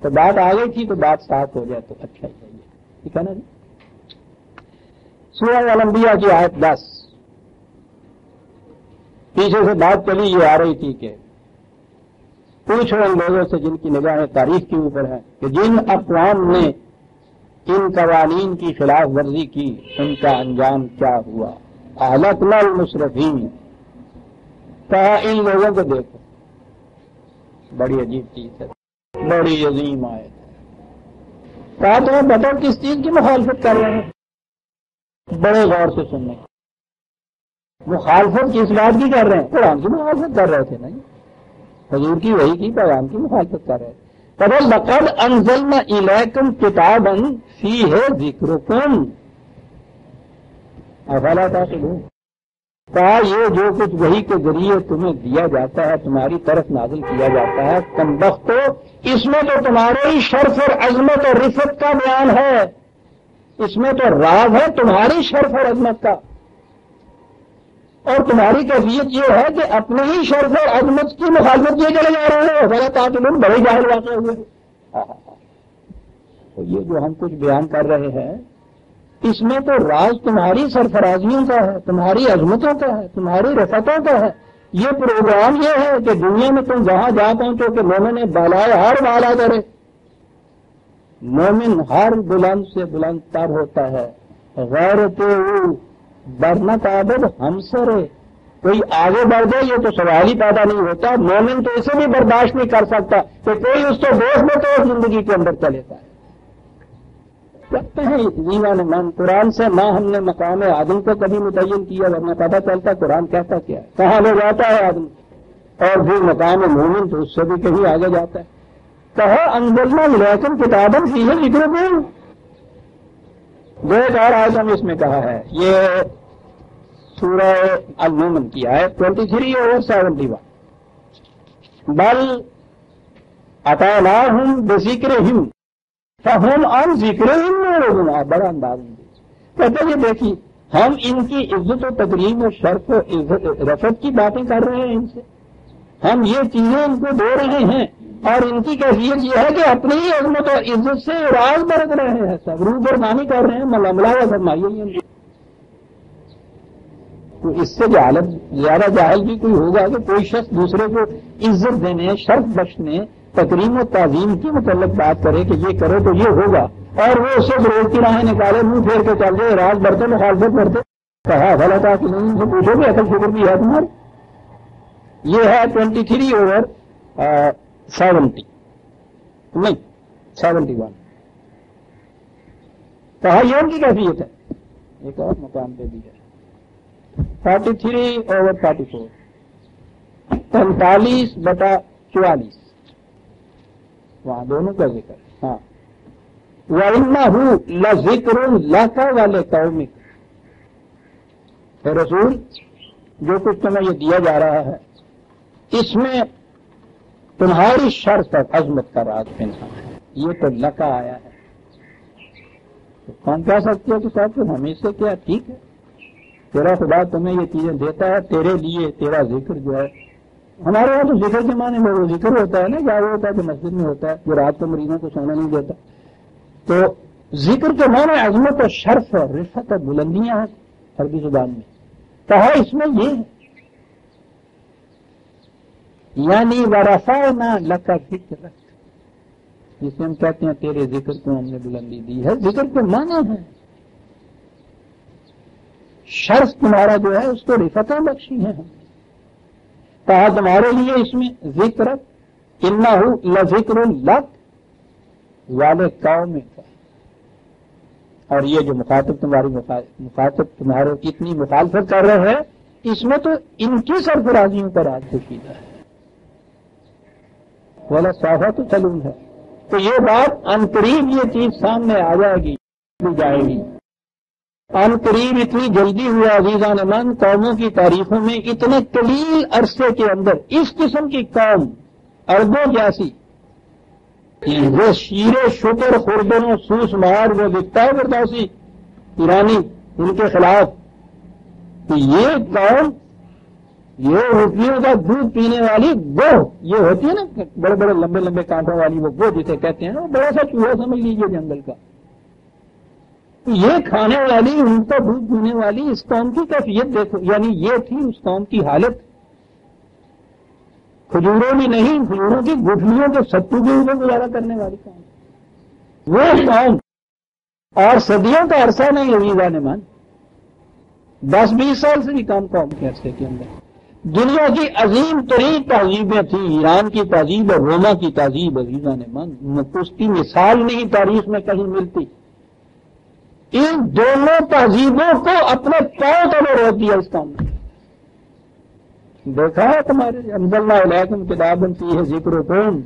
تو بات آ گئی تھی تو بات صاف ہو جائے تو اچھا ہی ہے، ٹھیک ہے نا جی۔ سورہ الانبیاء کی آیت 10 پیچھے سے بات چلی یہ آ رہی تھی کہ پوچھو ان لوگوں سے جن کی نگاہیں تاریخ کے اوپر ہیں کہ جن اقوام نے ان قوانین کی خلاف ورزی کی ان کا انجام کیا ہوا۔ اہلکنا المسرفین، کہا ان لوگوں کو دیکھو، بڑی عجیب چیز ہے، بڑی عظیم آیت ہے۔ کہا تمہیں بتاؤ کس چیز کی مخالفت کر رہے ہیں؟ بڑے غور سے سننے کی. مخالفت کس بات کی کر رہے ہیں؟ قرآن کی مخالفت کر رہے تھے. نہیں، حضور کی وحی کی پیغام کی مخالفت کر رہے تھے. لقد انزلنا الیکم کتابا فیہ ذکرکم افلا تعقلون. کہا یہ جو کچھ وحی کے ذریعے تمہیں دیا جاتا ہے، تمہاری طرف نازل کیا جاتا ہے، کمبختو، اس میں تو تمہارے ہی شرف اور عظمت اور رفت کا بیان ہے. اس میں تو راز ہے تمہاری شرف اور عظمت کا، اور تمہاری کیفیت یہ ہے کہ اپنے ہی شرف اور عظمت کی مخالفت کیے چلے جا رہے ہیں. غلط تعقلون، بڑے جاہل واقع ہوئے. تو یہ جو ہم کچھ بیان کر رہے ہیں، اس میں تو راز تمہاری سرفرازیوں کا ہے، تمہاری عظمتوں کا ہے، تمہاری رفتوں کا ہے. یہ پروگرام یہ ہے کہ دنیا میں تم جہاں جا پہنچو کہ مومن بالائے ہر بالا کرے. مومن ہر بلند سے بلند تر ہوتا ہے. غیرت برنت عابد ہم سرے، کوئی آگے بڑھ جائے یہ تو سوال ہی پیدا نہیں ہوتا. مومن تو اسے بھی برداشت نہیں کر سکتا کہ کوئی اس کو دوست میں تو زندگی کے اندر چلے جائے. کہتے ہیں ایمان من، قرآن سے نہ ہم نے مقام آدم کو کبھی متعین کیا، ورنہ پتہ چلتا قرآن کہتا کیا ہے، کہاں لے جاتا ہے آدم، اور پھر مقام مومن تو اس سے بھی کہیں آگے جاتا ہے. کہا انزلنا الیکم کتابا فیہ ذکرکم. دو ایک اور آیت ہم اس میں کہا ہے، یہ سورہ المومن کی آیت 23 اور 71. بل اتیناہم بذکرہم فہم عن ذکرہم معرضون. بڑا انداز کہتے ہیں دیکھیے ہم ان کی عزت و تکریم و شرف و رفت کی باتیں کر رہے ہیں، ان سے ہم یہ چیزیں ان کو دے رہے ہیں، اور ان کی کیفیت یہ ہے کہ اپنی ہی عظمت اور عزت سے راز برت رہے ہیں، سب روبرمانی کر رہے ہیں، ملاملہ و فرمائیے. تو اس سے جہالت زیادہ جاہل بھی کوئی ہوگا کہ کوئی شخص دوسرے کو عزت دینے، شرف بخشنے، تکریم و تعظیم کی متعلق بات کرے کہ یہ کرو تو یہ ہوگا، اور وہ اسے بروز کی راہیں نکالے، منہ پھیر کے چل جائے، راز برتے، مخالفت کرتے. کہا غلط ہے کہ نہیں، ان سے پوچھو کہ عقل فکر بھی ہے تمہاری. یہ ہے 23 اور 70 نہیں 71. کہا یہ ان کی کیفیت ہے. ایک اور مقام پہ بھی ہے 43 اور 44، 45/44 وہاں دونوں کا ذکر. ہاں وَإِنَّهُ لَذِكْرٌ لَكَ وَلِقَوْمِكَ. اے رسول، جو کچھ تمہیں یہ دیا جا رہا ہے اس میں تمہاری شرف اور عظمت کا راز پنہا ہے. یہ تو لکا آیا ہے، تو کون کہہ سکتے ہو کہ صاحب ہمیں سے کیا ٹھیک ہے، تیرا خدا تمہیں یہ چیزیں دیتا ہے، تیرے لیے تیرا ذکر جو ہے. ہمارے یہاں تو ذکر کے معنی میں وہ ذکر ہوتا ہے نا، کیا وہ ہوتا ہے کہ مسجد میں ہوتا ہے جو رات کو مریضوں کو سونا نہیں دیتا. تو ذکر کے معنی عظمت اور شرف اور رفت اور بلندیاں ہیں عربی زبان میں. کہا اس میں یہ ہے، یعنی ورفعنا لک ذکرک، جسے ہم کہتے ہیں تیرے ذکر کو ہم نے بلندی دی ہے. ذکر کے معنی ہے شرف تمہارا جو ہے اس کو رفتیں بخشی ہیں. کہا تمہارے لیے اس میں ذکرک، انہ لذکر لک ولقومک. اور یہ جو مخاطب تمہارے اتنی مخالفت کر رہے ہیں، اس میں تو ان کی سرفرازیوں پر آج پوشیدہ ہے. والا صافہ تو چلوں ہے. تو یہ بات ان قریب یہ چیز سامنے آ جائے گی، جائے گی ان قریب. اتنی جلدی ہوا عزیزان من، قوموں کی تاریخوں میں اتنے قلیل عرصے کے اندر اس قسم کی قوم اربوں جیسی، وہ شیر شکر خوردن و سوس مار وہ دکھتا ہے فردوسی ایرانی ان کے خلاف. تو یہ قوم، یہ روٹیوں کا دودھ پینے والی وہ، یہ ہوتی ہے نا بڑے بڑے لمبے لمبے کانٹوں والی وہ جسے کہتے ہیں، وہ بڑا سا چوہا سمجھ لیجیے جنگل کا. یہ کھانے والی، ان کا دودھ پینے والی اس قوم کی کیفیت دیکھو. یعنی یہ تھی اس قوم کی حالت. کھجوروں بھی نہیں، کھجوروں کی گٹھلیوں کے ستو کے اوپر گزارا کرنے والی قوم وہ قوم. اور صدیوں کا عرصہ نہیں عزیزان من، 10-20 سال سے بھی کم قوم کے عرصے کے اندر دنیا کی عظیم ترین تہذیبیں تھیں. ایران کی تہذیب اور روما کی تہذیب عزیزان من، اس کی مثال نہیں تاریخ میں کہیں ملتی. ان دونوں تہذیبوں کو اپنے پاؤں تلے روک دیا اس کام نے. دیکھا ہے تمہارے انزلنا الیکم کتابا فیہ ذکرکم،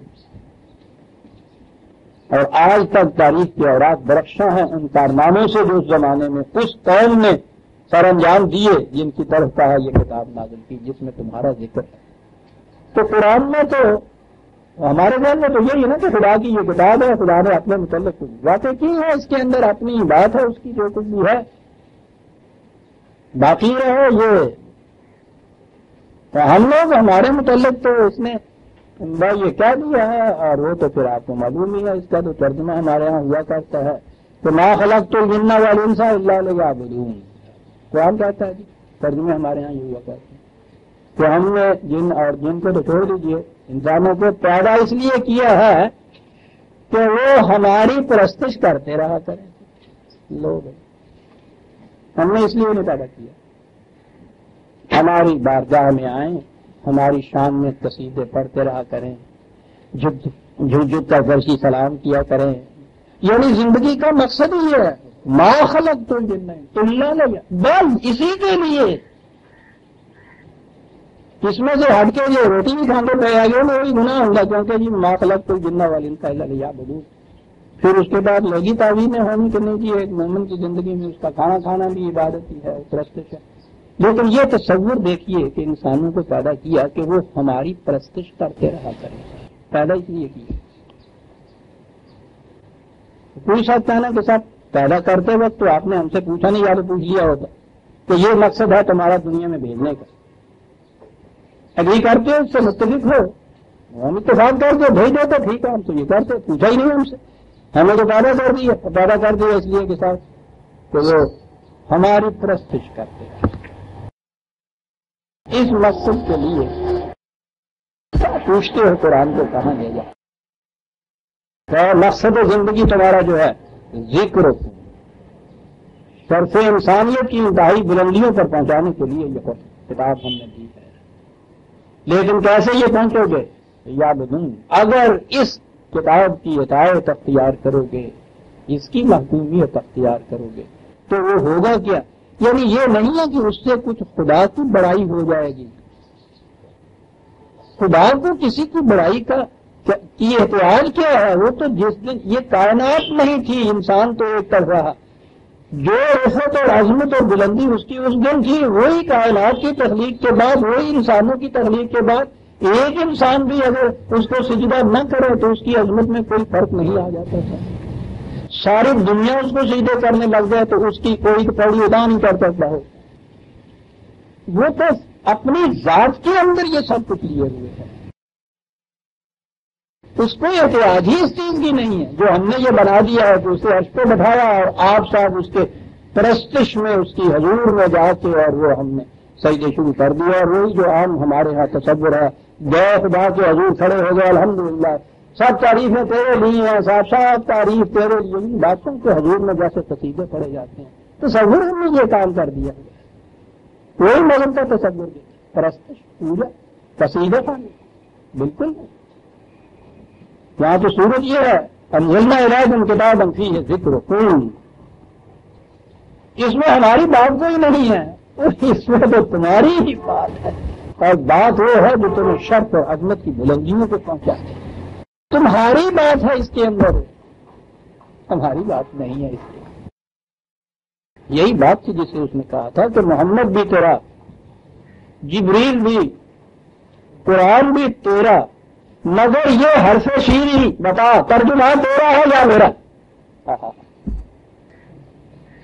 اور آج تک تاریخ کے اوراق درخشاں ہیں ان کارناموں سے جو اس زمانے میں اس قوم نے سر انجام دیے جن کی طرف کہا یہ کتاب نازل کی جس میں تمہارا ذکر ہے. تو قرآن میں تو ہمارے ذہن میں تو یہی ہے نا کہ خدا کی یہ کتاب ہے، خدا نے اپنے متعلق کچھ باتیں کی ہیں، اس کے اندر اپنی ہی بات ہے، اس کی جو کچھ بھی ہے باقی رہے یہ. تو ہم لوگ ہمارے متعلق تو اس نے یہ کہہ دیا ہے، اور وہ تو پھر آپ کو معلوم ہی ہے اس کا تو ترجمہ ہمارے ہاں ہوا کرتا ہے کہ ما خلقت الجن والانس الا لیعبدون. قرآن کہتا ہے جی، ترجمے ہمارے ہاں یہ ہوا کرتے ہیں کہ ہم نے جن اور جن کو تو چھوڑ دیجیے، انسانوں کو پیدا اس لیے کیا ہے کہ وہ ہماری پرستش کرتے رہا کریں. لوگ ہم نے اس لیے نہیں پیدا کیا، ہماری بارگاہ میں آئیں، ہماری شان میں قصیدے پڑھتے رہا کریں، جھک کر فرشی سلام کیا کریں. یعنی زندگی کا مقصد ہی ہے ما خلقت الجن الا لیعبدون، بس اسی کے لیے. اس میں سے ہٹ کے جو روٹی بھی کھانے پہ آ گئے وہی گناہ ہوگا، کیونکہ جی ما خلقت الجن والانس الا لیعبدون. پھر اس کے بعد لگی تعویذیں ہونی کہ نہیں جی ایک مومن کی زندگی میں اس کا کھانا کھانا بھی عبادت ہی ہے، پرستش ہے. لیکن یہ تصور دیکھیے کہ انسانوں کو پیدا کیا کہ وہ ہماری پرستش کرتے رہا کریں. پیدا اس لیے کیا. کوئی شخص کہنا کہ صاحب پیدا کرتے وقت تو آپ نے ہم سے پوچھا نہیں، یا تو پوچھ لیا ہوتا کہ یہ مقصد ہے تمہارا دنیا میں بھیجنے کا. اگری کرتے ہو، اس سے متفق ہو، ہم اتفاق کر کے بھیج دو تو ٹھیک ہے، ہم تو یہ کرتے پوچھا ہی نہیں ہم سے، ہمیں تو پیدا کر دیا. پیدا کر دیا اس لیے کہ صاحب کہ وہ ہماری پرستش کرتے ہیں. اس مقصد کے لیے پوچھتے ہو قرآن کو کہاں لے جا. مقصد زندگی تمہارا جو ہے ذکر شرف انسانیت کی انتہائی بلندیوں پر پہنچانے کے لیے یہ کتاب ہم نے دی ہے. لیکن کیسے یہ پہنچو گے؟ یعبدون، اگر اس کتاب کی اطاعت اختیار کرو گے، اس کی محکومیت اختیار کرو گے تو وہ ہوگا کیا؟ یعنی یہ نہیں ہے کہ اس سے کچھ خدا کی بڑائی ہو جائے گی. خدا کو کسی کی بڑائی کی احتیاج کیا ہے؟ وہ تو جس دن یہ کائنات نہیں تھی، انسان تو ایک طرف رہا، جو رفعت اور عظمت اور بلندی اس کی اس دن تھی، وہی کائنات کی تخلیق کے بعد، وہی انسانوں کی تخلیق کے بعد. ایک انسان بھی اگر اس کو سجدہ نہ کرے تو اس کی عظمت میں کوئی فرق نہیں آ جاتا تھا. ساری دنیا اس کو سجدے کرنے لگ جائے تو اس کی کوئی پوڑی ادا نہیں کر سکتا ہو. وہ تو اپنی ذات کے اندر یہ سب کچھ لیے ہوئے ہے، اس کو احتیاج ہی اس چیز کی نہیں ہے. جو ہم نے یہ بنا دیا ہے کہ اسے عرش پہ بٹھایا اور آپ صاحب اس کے پرستش میں اس کی حضور میں جا کے اور وہ ہم نے سجدے شروع کر دیا. اور وہی جو عام ہمارے ہاں تصور ہے، گئے خدا کے حضور کھڑے ہو گئے، الحمدللہ سب تعریفیں تیرے لیے ہیں، سب تعریف تیرے لیے. باتوں کے حضور میں جیسے قصیدے پڑھے جاتے ہیں، تصور ہم نے یہ کام کر دیا. کوئی مذہب کا تصور نہیں، پرستش، پوجا، قصیدے پڑھنے بالکل نہیں. یہاں تو صورت یہ ہے انزلنا الیکم کتابا فیہ ذکرکم، اس میں ہماری بات کوئی نہیں ہے، اس میں تو تمہاری ہی بات ہے. اور بات وہ ہے جو تمہیں شرف اور عظمت کی بلندیوں کو پہنچاتے ہیں. تمہاری بات ہے اس کے اندر، ہماری بات نہیں ہے اس کے. یہی بات تھی جسے اس نے کہا تھا کہ محمد بھی تیرا، جبریل بھی، قرآن بھی تیرا، مگر یہ حرف شیری بتا ترجمہ تیرا ہے یا میرا؟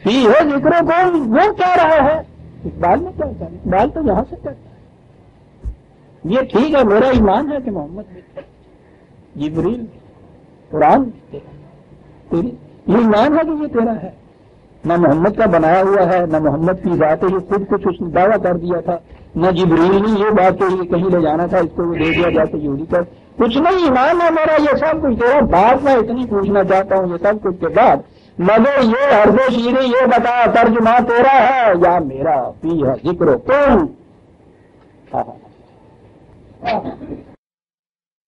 فی ہے ذکر کون، وہ کہہ رہا ہے. اقبال نے کیا کہا؟ اقبال تو یہاں سے کہتا ہے یہ ٹھیک ہے میرا ایمان ہے کہ محمد بھی، جبریل بھی، قرآن بھی تیری، یہ ایمان ہے کہ یہ تیرا ہے. نہ محمد کا بنایا ہوا ہے، نہ محمد کی ذات ہے، یہ خود کچھ اس نے دعویٰ کر دیا تھا، نہ جبریل نے یہ بات کہ یہ کہیں لے جانا تھا اس کو وہ دے دیا جاتا یہودی کر، کچھ نہیں. ایمان ہے میرا یہ سب کچھ تیرا. بات میں اتنی پوچھنا چاہتا ہوں یہ سب کچھ کے بعد، مگر یہ حرف شیری یہ بتا ترجمہ تیرا ہے یا میرا؟ فی ہے ذکر کون،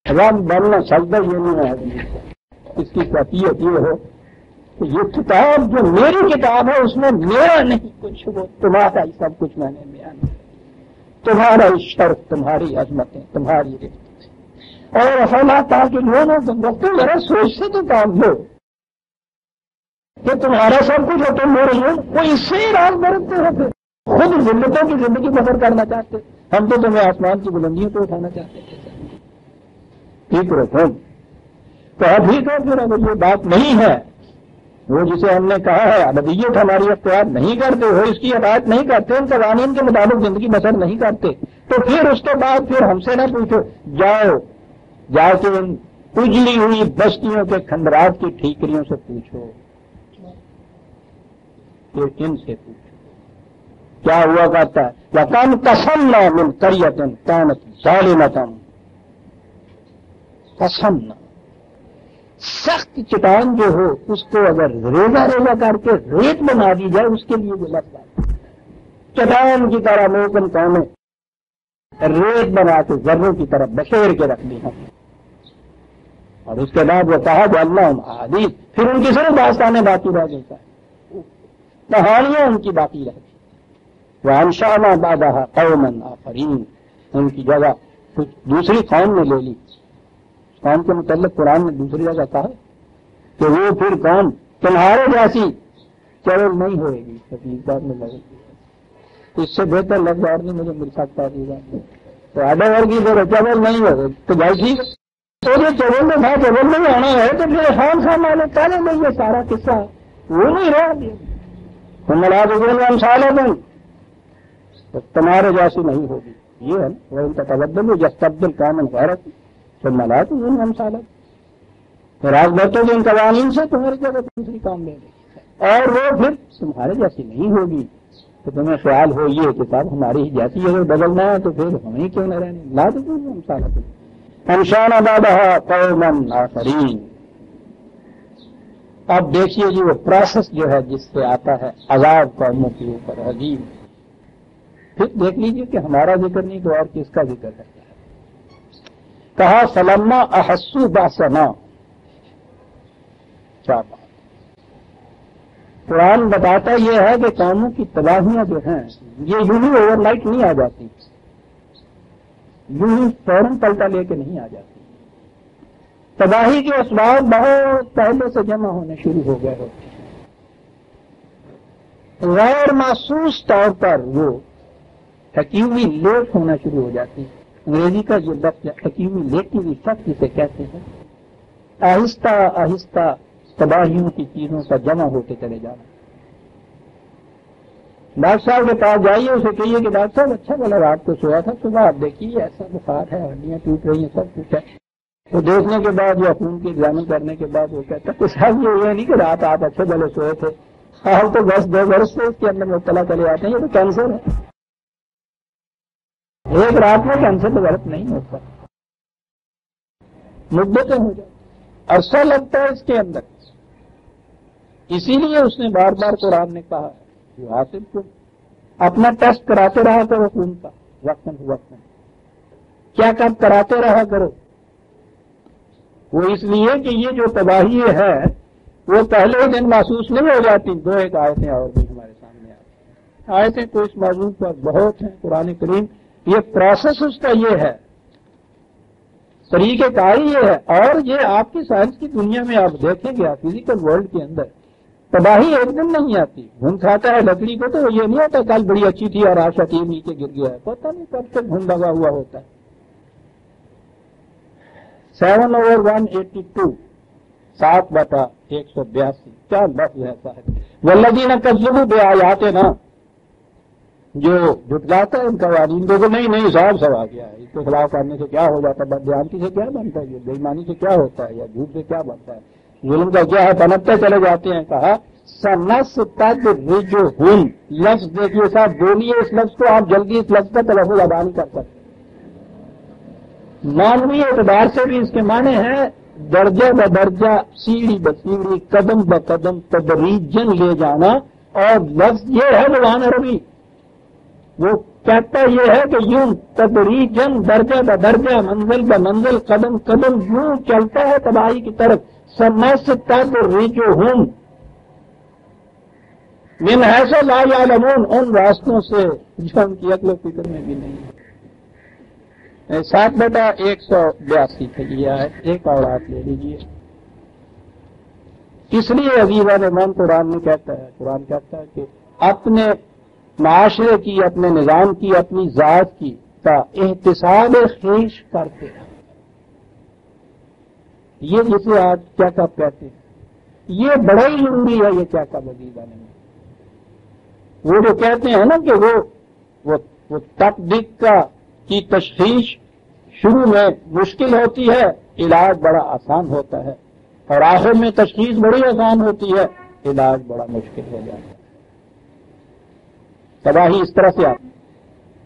رب بننا سجدہ یہ نہیں ہے. اس کی کیفیت یہ ہو کہ یہ کتاب جو میری کتاب ہے اس میں میرا نہیں کچھ، وہ تمہارا ہی سب کچھ میں نے بیان کیا، تمہارا شرف، تمہاری عظمتیں، تمہاری رفتیں، اور حالات تاکہ لوگوں تم رکھتے ذرا سوچ سے تو کام لو کہ تمہارا سب کچھ ہے، تم میرے لوگ وہ اس سے ہی راز برتتے ہوتے، خود ذلتوں کی زندگی بسر کرنا چاہتے، ہم تو تمہیں آسمان کی بلندیوں کو اٹھانا چاہتے تھے۔ ٹھیک رکھو تو ٹھیک ہے، پھر اگر یہ بات نہیں ہے، وہ جسے ہم نے کہا ہے ابدیت ہماری اختیار نہیں کرتے ہو، اس کی ہدایت نہیں کرتے، ان قوانین کے مطابق زندگی بسر نہیں کرتے، تو پھر اس کے بعد پھر ہم سے نہ پوچھو، جاؤ جا کے ان اجلی ہوئی بستیوں کے کھنڈرات کی ٹھیکریوں سے پوچھو، پھر ان سے پوچھو کیا ہوا کرتا ہے۔ وَكَمْ قَصَمْنَا مِنْ قَرْيَةٍ كَانَتْ ظَالِمَةً، قسمنا سخت چٹان جو ہو اس کو اگر ریزہ ریزہ کر کے ریت بنا دی جائے، اس کے لیے جو لفظ ہے چٹان کی طرح موکن قومیں ریت بنا کے ذروں کی طرف بشیر کے رکھ دی ہیں، اور اس کے بعد وہ کہا جو اللہ حدیث، پھر ان کی صرف داستانیں باقی رہ گئی، کہانیاں ان کی باقی رہ گئی۔ وَأَنشَأْنَا بَعْدَهَا قَوْمًا آخَرِينَ، ان کی جگہ کچھ دوسری قوم نے لے لی۔ قوم کے متعلق قرآن نے دوسری جگہ کہا کہ وہ پھر قوم تمہارے جیسی چرل نہیں ہوئے گی، حقیقت میں لگے گی، اس سے بہتر لفظ اور نہیں مجھے مل سکتا تو آڈا ورگی پھر چرل نہیں ہوگی تو بھائی ٹھیک ہے، تو جو چرل میں تھا چرل نہیں آنا ہے تو پھر خان صاحب والے پہلے میں یہ سارا قصہ وہ نہیں رہا دیا، تم ملا دو ہم سال ہو تو تمہارے جیسی نہیں ہوگی، یہ ہے نا، وہ ان کا تبدل جس تبدل کامن غیرت تو ملا تو ہم سالت راز برتو جو ان قوانین سے تمہاری جگہ دوسری کام لے گئی، اور وہ پھر تمہارے جیسی نہیں ہوگی، تو تمہیں خیال ہو یہ کہ صاحب ہماری ہی جیسی اگر بدلنا ہے تو پھر ہمیں کیوں نہ رہنے، لا تو ہم سالت انشان بادہ قومن آخرین۔ اب دیکھیے جی وہ پروسیس جو ہے جس سے آتا ہے عذاب قوموں کے اوپر عظیم، پھر دیکھ لیجیے کہ ہمارا ذکر نہیں تو اور کس کا ذکر ہے۔ کہا فلما احسوا باسنا، کیا بات، قرآن بتاتا یہ ہے کہ قوموں کی تباہیاں جو ہیں یہ یوں ہی اوور نائٹ نہیں آ جاتی، یوں ہی فوراً پلٹا لے کے نہیں آ جاتی، تباہی کے اسباب بہت پہلے سے جمع ہونے شروع ہو گئے ہوتے ہیں، غیر محسوس طور پر وہ حکیمی لیٹ ہونا شروع ہو جاتی ہے۔ انگریزی کا جو لفظ حکیمی لیٹو افیکٹ جسے کہتے ہیں، آہستہ آہستہ تباہیوں کی چیزوں کا جمع ہوتے چلے جانا۔ ڈاکٹر صاحب کے پاس جائیے، اسے کہیے کہ ڈاکٹر صاحب اچھا بولا رات کو سویا تھا، صبح آپ دیکھیے ایسا بخار ہے، ہڈیاں ٹوٹ رہی ہیں، سب کچھ ہے، تو دیکھنے کے بعد یا خون کی ایگزامن کرنے کے بعد وہ کہتا ہے صاحب یہ نہیں کہ رات آپ اچھے بھلے سوئے تھے، حال تو 10 برس سے اس کے اندر مبتلا چلے آتے ہیں، یہ تو کینسر ہے، ایک رات میں کینسر ڈیولپ نہیں ہوتا، مدتیں ہو جاتی، عرصہ لگتا ہے اس کے اندر، اسی لیے اس نے بار بار قرآن نے کہا ہے جو حاصل کو اپنا ٹیسٹ کراتے رہا کرو خون کا وقتاً فوقتاً، کیا کب کراتے رہا کرو، وہ اس لیے کہ یہ جو تباہی ہے وہ پہلے دن محسوس نہیں ہو جاتی۔ دو ایک آیتیں اور بھی ہمارے سامنے آتی، آیتیں تو اس موضوع پر بہت ہیں، قرآن کریم یہ پروسیس اس کا یہ ہے، طریقہ کار یہ ہے، اور یہ آپ کی سائنس کی دنیا میں آپ دیکھیں گے، آپ فزیکل ورلڈ کے اندر تباہی ایک دن نہیں آتی، گھن کھاتا ہے لکڑی کو تو یہ نہیں ہوتا کل بڑی اچھی تھی اور آج شتیر نیچے گر گیا ہے، پتہ نہیں کب تک گھن لگا ہوا ہوتا ہے۔ 7/182 7/182 کیا لفظ ہے صاحب، والذین کذبوا بآیاتنا، جو جھٹلاتا ہے ان قوانین کو، نہیں صاحب سب آ گیا ہے، اس کے خلاف کرنے سے کیا ہو جاتا ہے، بددیانتی سے کیا بنتا ہے، یہ بے ایمانی سے کیا ہوتا ہے، یا جھوٹ سے کیا بنتا ہے، ظلم کا کیا ہے، پنپتے چلے جاتے ہیں۔ کہا سنستدرجہم، لفظ دیکھیے صاحب، بولیے اس لفظ کو، آپ جلدی اس لفظ کا تلفظ ادا نہیں کر سکتے، معنوی اعتبار سے بھی اس کے معنی ہیں درجہ بدرجہ، سیڑھی بسیڑھی، قدم بقدم، تدریجن لے جانا، اور لفظ یہ ہے زبان عربی، وہ کہتا یہ ہے کہ یوں تدریجن، درجہ بدرجہ، منزل بمنزل، قدم قدم یوں چلتا ہے تباہی کی طرف۔ سنستدرجہم، من حیث لا یعلمون، ان راستوں سے جو ان کی عقل و فکر میں بھی نہیں ہے۔ 7/182 تھا یہ آیت، ایک اور آیت لے لیجیے۔ اس لیے عزیزان من قرآن کہتا ہے کہ اپنے معاشرے کی، اپنے نظام کی، اپنی ذات کی کا احتساب خویش کرتے ہیں۔ یہ جسے آج کیا کب کہتے ہیں، یہ بڑا ہی ضروری ہے۔ یہ کیا کب عزیزان من، وہ جو کہتے ہیں نا کہ وہ تقدیق کی تشخیص شروع میں مشکل ہوتی ہے، علاج بڑا آسان ہوتا ہے، اور آخر میں تشخیص بڑی آسان ہوتی ہے، علاج بڑا مشکل ہو جاتا ہے۔ تباہی اس طرح سے آتی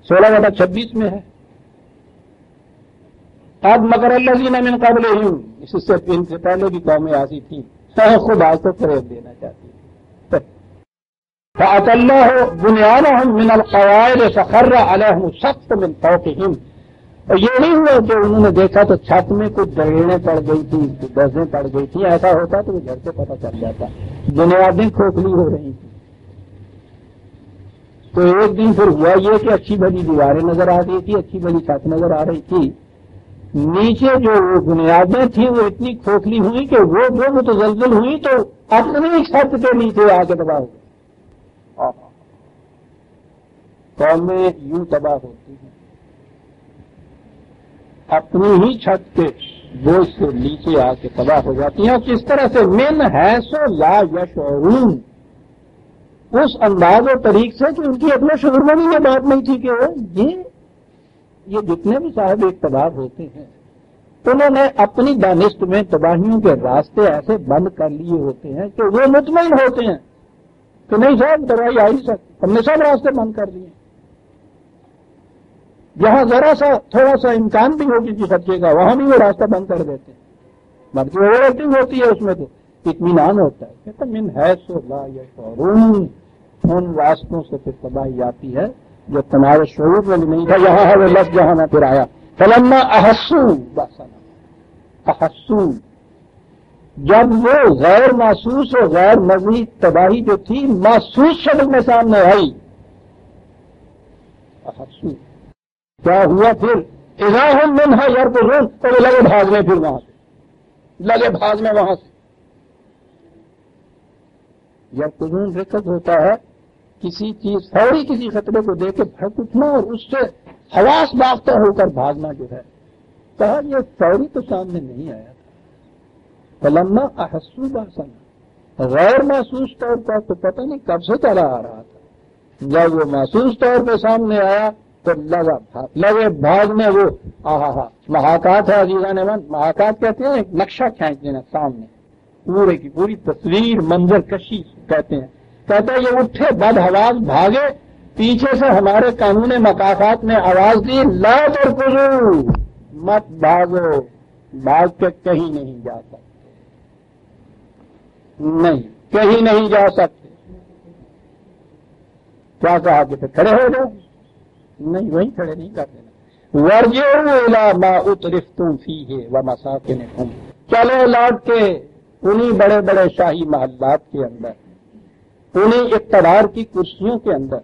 16/26 میں ہے۔ قد مکر الذین من قبلہم، اس سے ان سے پہلے بھی قومیں ایسی تھیں، خود آج تو فریب دینا چاہتی تھی۔ فأتى الله بنيانهم من القواعد فخر عليهم السقف من فوقهم، اور یہ نہیں ہوا کہ انہوں نے دیکھا تو چھت میں کچھ دریڑیں پڑ گئی تھی، دزیں پڑ گئی تھی، ایسا ہوتا تو وہ گھر سے پتہ چل جاتا، بنیادیں کھوکھلی ہو رہی تھیں۔ تو ایک دن پھر ہوا یہ کہ اچھی بڑی دیواریں نظر آ رہی تھی، اچھی بڑی چھت نظر آ رہی تھی، نیچے جو وہ بنیادیں تھیں وہ اتنی کھوکھلی ہوئی کہ وہ جو متزلزل ہوئی تو اپنی چھت کے نیچے آ کے تباہ ہو گئی۔ قومیں یوں تباہ ہوتی ہیں، اپنی ہی چھت کے بوجھ سے نیچے آ کے تباہ ہو جاتی ہیں۔ اور کس طرح سے من حیث لا یشعرون، اس انداز و طریق سے کہ ان کی اپنے شعور میں بھی یہ بات نہیں تھی کہ یہ جتنے بھی صاحب اقتدار ہوتے ہیں انہوں نے اپنی دانست میں تباہیوں کے راستے ایسے بند کر لیے ہوتے ہیں کہ وہ مطمئن ہوتے ہیں کہ نہیں صاحب تباہی آ ہی سکتی، ہم نے سب راستے بند کر دیے۔ جہاں ذرا سا تھوڑا سا امکان بھی ہو کسی خطرے کا وہاں بھی وہ راستہ بند کر دیتے ہیں، بلکہ اوور ایکٹنگ ہوتی ہے، اس میں تو اطمینان ہوتا ہے۔ کہتا من حیث لا یشعرون، ان راستوں سے پھر تباہی آتی ہے جو تمہارے شعور میں بھی نہیں تھا۔ یہاں ہے وہ لفظ جہاں میں پھر آیا، فلما احسوا بأسنا، احسوا، جب وہ غیر محسوس اور غیر مرئی تباہی جو تھی محسوس شکل میں سامنے آئی، احسوا، کیا ہوا پھر اذا ہم منہا یرکضون، تو وہ لگے بھاگنے، پھر وہاں سے لگے بھاگنے وہاں سے۔ یرکضون رکض ہوتا ہے کسی چیز فوری کسی خطرے کو دیکھ کے بھڑک اٹھنا اور اس سے حواس باختہ ہو کر بھاگنا جو ہے، کہا یہ فوری تو سامنے نہیں آیا تھا۔ فلما احسوا بأسنا، غیر محسوس طور پر تو پتہ نہیں کب سے چلا آ رہا تھا، جب وہ محسوس طور پہ سامنے آیا تو لگے بھاگنے۔ وہ محاکات ہے عزیزان من، محاکات کہتے ہیں ایک نقشہ کھینچ دینا سامنے، پورے کی پوری تصویر، منظر کشی کہتے ہیں۔ کہتا ہے یہ اٹھے بد حواس بھاگے، پیچھے سے ہمارے قانون مکافات نے آواز دی لا ترکضوا، مت بھاگو، بھاگ کے کہیں نہیں جا سکتے، نہیں کہیں نہیں جا سکتے۔ کیا کہا کہ پھر کھڑے ہو جاؤ؟ نہیں، وہیں کھڑے نہیں کر دینا۔ وارجعوا الی ما اترفتم فیہ ومساکنکم، چلو لوٹ کے انہی بڑے بڑے شاہی محلات کے اندر، انہیں اقتدار کی کرسیوں کے اندر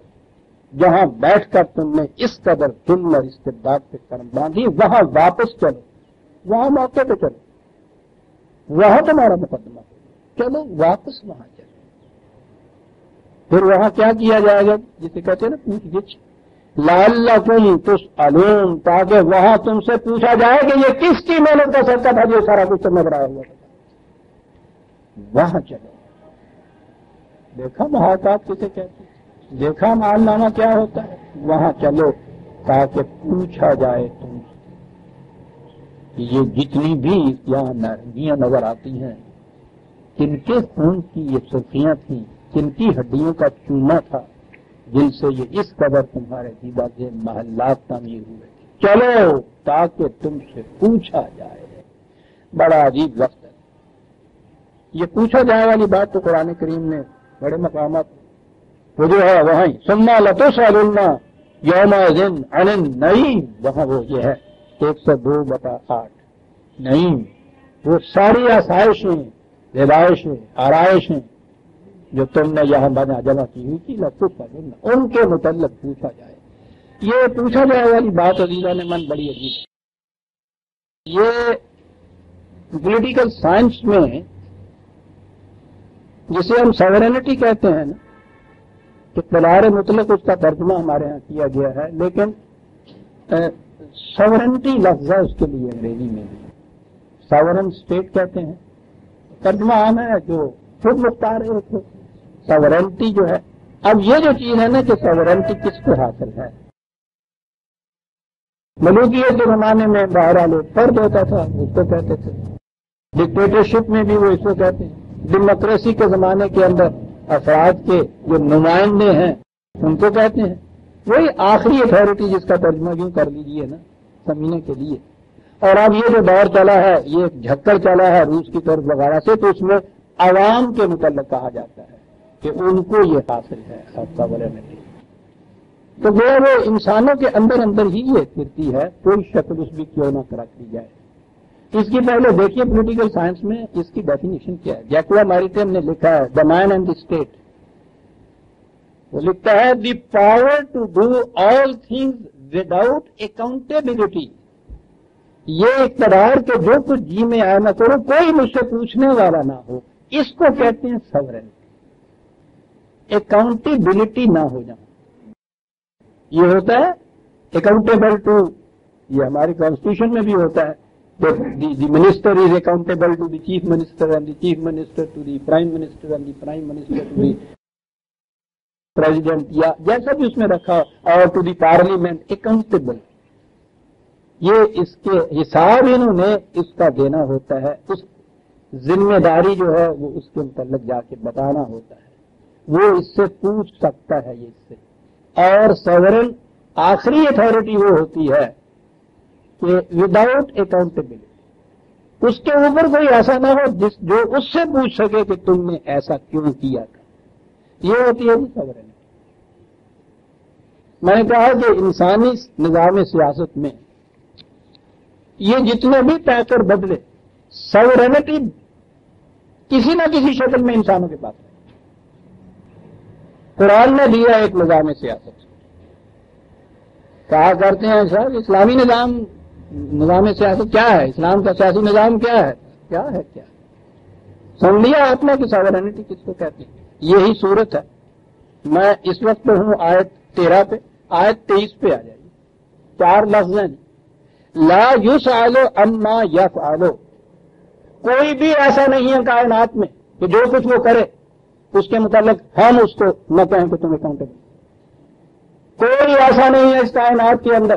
جہاں بیٹھ کر تم نے اس قدر ظلم اور استبداد پہ قدم باندھی، وہاں واپس چلو، وہاں موقع پہ چلو، وہاں تمہارا مقدمہ، چلو واپس وہاں چلو۔ پھر وہاں کیا کیا جائے گا، جسے کہتے ہیں نا پوچھ گچھ، لعلکم تسألون، تاکہ وہاں تم سے پوچھا جائے کہ یہ کس کی محنت کا صدقہ تھا جو سارا کچھ تمہیں بڑھایا ہوا تھا۔ وہاں چلو، دیکھا محاکات کسے کہتے ہیں، دیکھا مال نامہ کیا ہوتا ہے، وہاں چلو تاکہ پوچھا جائے تم سے یہ جتنی بھی یہاں نرمیاں نظر آتی ہیں کن کے خون کی یہ سرخیاں تھیں، کن کی ہڈیوں کا چونا تھا جن سے یہ اس قدر تمہارے دیبا کے محلات تعمیر ہوئے، چلو تاکہ تم سے پوچھا جائے۔ بڑا عجیب وقت ہے یہ پوچھا جائے والی بات، تو قرآن کریم نے بڑے مقامات وہ جو ہے وہاں ثم لتسألن یومئذ عن النعیم، وہاں وہ یہ ہے 102/8 نعیم، وہ ساری آسائشیں، رہائشیں، آرائشیں، جو تم نے یہاں بنا جمع کی ہوئی تھی ان کے متعلق پوچھا جائے. یہ پوچھا جائے والی بات عزیزان من بڑی عجیب ہے. یہ پولیٹیکل سائنس میں جسے ہم ساورینٹی کہتے ہیں نا، اقتدار مطلق اس کا ترجمہ ہمارے ہاں کیا گیا ہے، لیکن ساورینٹی لفظ ہے اس کے لیے انگریزی میں بھی. ساورن اسٹیٹ کہتے ہیں، ترجمہ عام ہے جو خود مختار ہے. ساورینٹی جو ہے، اب یہ جو چیز ہے نا کہ ساورینٹی کس کو حاصل ہے. ملوکیت کے زمانے میں بہرحال ایک فرد ہوتا تھا، اس کو کہتے تھے. ڈکٹیٹرشپ میں بھی وہ اس کو کہتے ہیں. ڈیموکریسی کے زمانے کے اندر افراد کے جو نمائندے ہیں ان کو کہتے ہیں. وہی آخری اتھارٹی جس کا ترجمہ یوں کر لیجیے نا سمجھنے کے لیے. اور اب یہ جو دور چلا ہے، یہ جھکڑ چلا ہے روس کی طرف وغیرہ سے، تو اس میں عوام کے متعلق کہا جاتا ہے کہ ان کو یہ حاصل ہے ساورینٹی. تو وہ انسانوں کے اندر اندر ہی یہ پھرتی ہے، کوئی شکل اس بھی کیوں نہ رکھ دی جائے. اس کی پہلے دیکھیے پولیٹیکل سائنس میں اس کی ڈیفینیشن کیا ہے. جیکوا میریٹم نے لکھا ہے دا مین اینڈ دی اسٹیٹ. وہ لکھتا ہے the power to do all things without accountability. یہ اقتدار کہ جو کچھ جی میں آیا نہ کرو، کوئی مجھ سے پوچھنے والا نہ ہو، اس کو کہتے ہیں ساورینٹی. اکاؤنٹیبلٹی نہ ہو جانا یہ ہوتا ہے اکاؤنٹیبل ٹو. یہ ہماری کانسٹیٹیوشن میں بھی ہوتا ہے. The minister is accountable to the chief minister and the chief minister to the prime minister and the prime minister to the president, یا جیسا بھی اس میں رکھا، اور ٹو دی پارلیمنٹ اکاؤنٹیبل. یہ اس کے حساب انہوں نے اس کا دینا ہوتا ہے. اس ذمہ داری جو ہے وہ اس کے متعلق جا کے بتانا ہوتا ہے. وہ اس سے پوچھ سکتا ہے یہ اس سے. اور ساورن آخری اتھارٹی وہ ہوتی ہے کہ وداؤٹ اکاؤنٹیبلٹی اس کے اوپر کوئی ایسا نہ ہو جو اس سے پوچھ سکے کہ تم نے ایسا کیوں کیا تھا. یہ ہوتی ہے ساورن. میں نے کہا کہ انسانی نظام سیاست میں یہ جتنے بھی پیکر بدلے، ساورینٹی کسی نہ کسی شکل میں انسانوں کے پاس ہے. قرآن نے دیا ایک نظام سیاست. کہا کرتے ہیں سر اسلامی نظام سیاست کیا ہے؟ اسلام کا سیاسی نظام کیا ہے؟ کیا ہے کیا؟ سن لیا آپ نے کہ ساورینٹی کس کو کہتے ہیں؟ یہی صورت ہے. میں اس وقت پہ ہوں آیت 13 پہ، آیت 23 پہ آ جائیے. 4 لفظ ہیں. لا یسأل عما یفعل. کوئی بھی ایسا نہیں ہے کائنات میں کہ جو کچھ وہ کرے اس کے متعلق ہم اس کو نہ کہیں کہ تم اکاؤنٹیبل. کوئی ایسا نہیں ہے اس کائنات کے اندر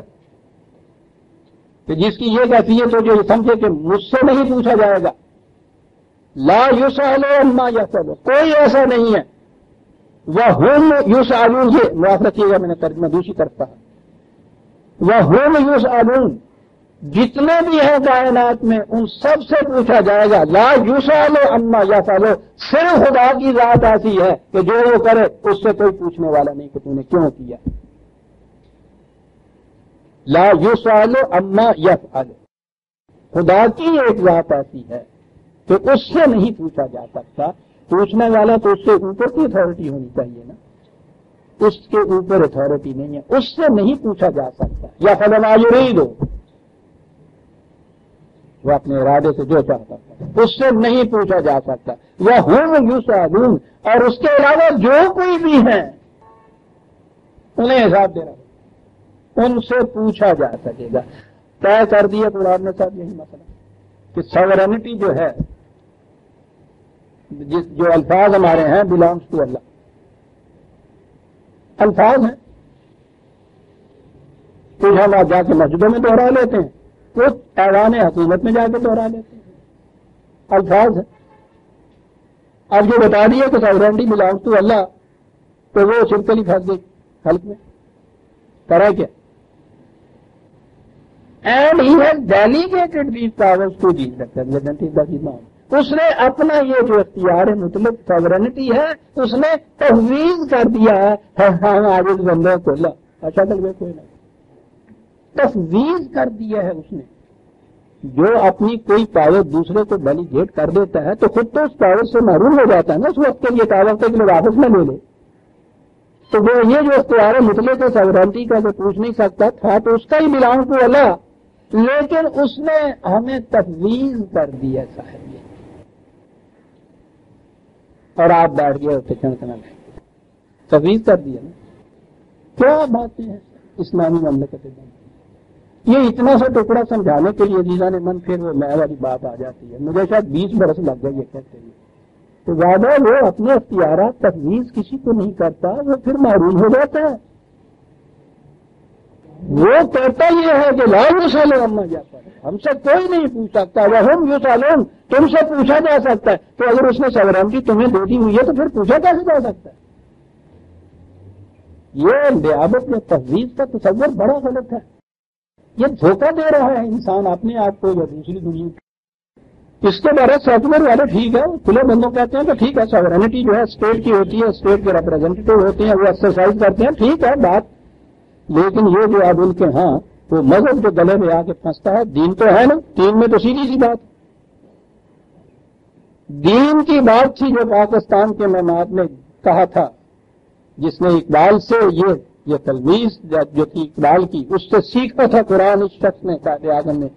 کہ جس کی یہ کیفیت ہو جو یہ سمجھے کہ مجھ سے نہیں پوچھا جائے گا. لا یسأل عما یفعل. کوئی ایسا نہیں ہے. وَهُمْ يُسْأَلُونَ. یہ معاف رکھیے گا، میں نے ترجمہ دوسری طرف کہا. وَهُمْ يُسْأَلُونَ. جتنے بھی ہیں کائنات میں ان سب سے پوچھا جائے گا. لا یسأل عما یفعل. صرف خدا کی ذات ایسی ہے کہ جو وہ کرے اس سے کوئی پوچھنے والا نہیں کہ تم نے کیوں کیا. لا یسأل عما یفعل. خدا کی ایک ذات ایسی ہے کہ اس سے نہیں پوچھا جا سکتا. پوچھنے والا تو اس سے اوپر کی اتھارٹی ہونی چاہیے نا. اس کے اوپر اتھارٹی نہیں ہے، اس سے نہیں پوچھا جا سکتا. یا فلما یرید ہو، وہ اپنے ارادے سے جو چاہتا ہے اس سے نہیں پوچھا جا سکتا. وَهُمْ يُسْأَلُونَ. اور اس کے علاوہ جو کوئی بھی ہیں انہیں حساب دینا، ان سے پوچھا جا سکے گا. طے کر دیا قرآن نے صاحب یہی مسئلہ کہ ساورینٹی جو ہے، جو الفاظ ہمارے ہیں بلانگس ٹو اللہ. الفاظ ہیں کچھ ہم جا کے مسجدوں میں دوہرا لیتے ہیں، کچھ ایوان حکومت میں جا کے دوہرا لیتے ہیں. الفاظ ہیں. اب جو بتا دیا کہ ساورینٹی بلانگس ٹو اللہ، تو وہ سمپلی پھنس گئی حلق میں. کرا کیا؟ And he has delegated these powers to the representative. اس نے اپنا یہ جو اختیار مطلب ساورینٹی ہے اس نے تفویض کر دیا ہے. ہم آگے بندہ کو اللہ اچھا کر کوئی نہیں، تفویض کر دیا ہے اس نے جو اپنی کوئی پاور دوسرے کو ڈیلیگیٹ کر دیتا ہے تو خود تو اس پاور سے محروم ہو جاتا ہے نا اس وقت کے لیے پاور سے کہ لوگ واپس نہ لے لے. تو وہ یہ جو اختیار مطلق کے سوورنٹی کا جو پوچھ نہیں سکتا تھا تو اس کا ہی بلانگ ٹو اللہ، لیکن اس نے ہمیں تفویض کر دیا صاحب یہ، اور آپ بیٹھ گئے ہوتے چڑکنا لیں تفویض کر دیا نا. کیا باتیں ہیں اسلامی مملکت میں. یہ اتنا سا ٹکڑا سمجھانے کے لیے عزیزان من پھر وہ میں والی بات آ جاتی ہے. مجھے شاید 20 برس لگ گئے یہ کہتے ہیں. تو زیادہ وہ اپنے اختیارات تفویض کسی کو نہیں کرتا، وہ پھر محروم ہو جاتا ہے. وہ کہتا یہ ہے کہ لا یسأل عما یفعل، ہم سے کوئی نہیں پوچھ سکتا، وہم یسألون، تم سے پوچھا جا سکتا ہے. تو اگر اس نے سوورنٹی تمہیں دے دی ہوئی ہے تو پھر پوچھا کیسے جا سکتا ہے؟ یہ لیابت میں تفویض کا تصور بڑا غلط ہے. یہ دھوکہ دے رہا ہے انسان اپنے آپ کو یا دوسری دنیا کو. اس کے بارے سیکولر والے ٹھیک ہے، کھلے بندوں کہتے ہیں کہ ٹھیک ہے سوورنٹی جو ہے اسٹیٹ کی ہوتی ہے، اسٹیٹ کے ریپرزینٹیٹو ہوتے ہیں، وہ ایکسرسائز کرتے ہیں، ٹھیک ہے بات. لیکن یہ جو اب ان کے ہاں وہ مذہب جو گلے میں آ کے پھنستا ہے، دین تو ہے نا، دین میں تو سیدھی سی بات، دین کی بات تھی جو پاکستان کے مماد نے کہا تھا، جس نے اقبال سے یہ تلمیذ جو تھی اقبال کی، اس سے سیکھا تھا قرآن اس شخص نے، قائد اعظم نے.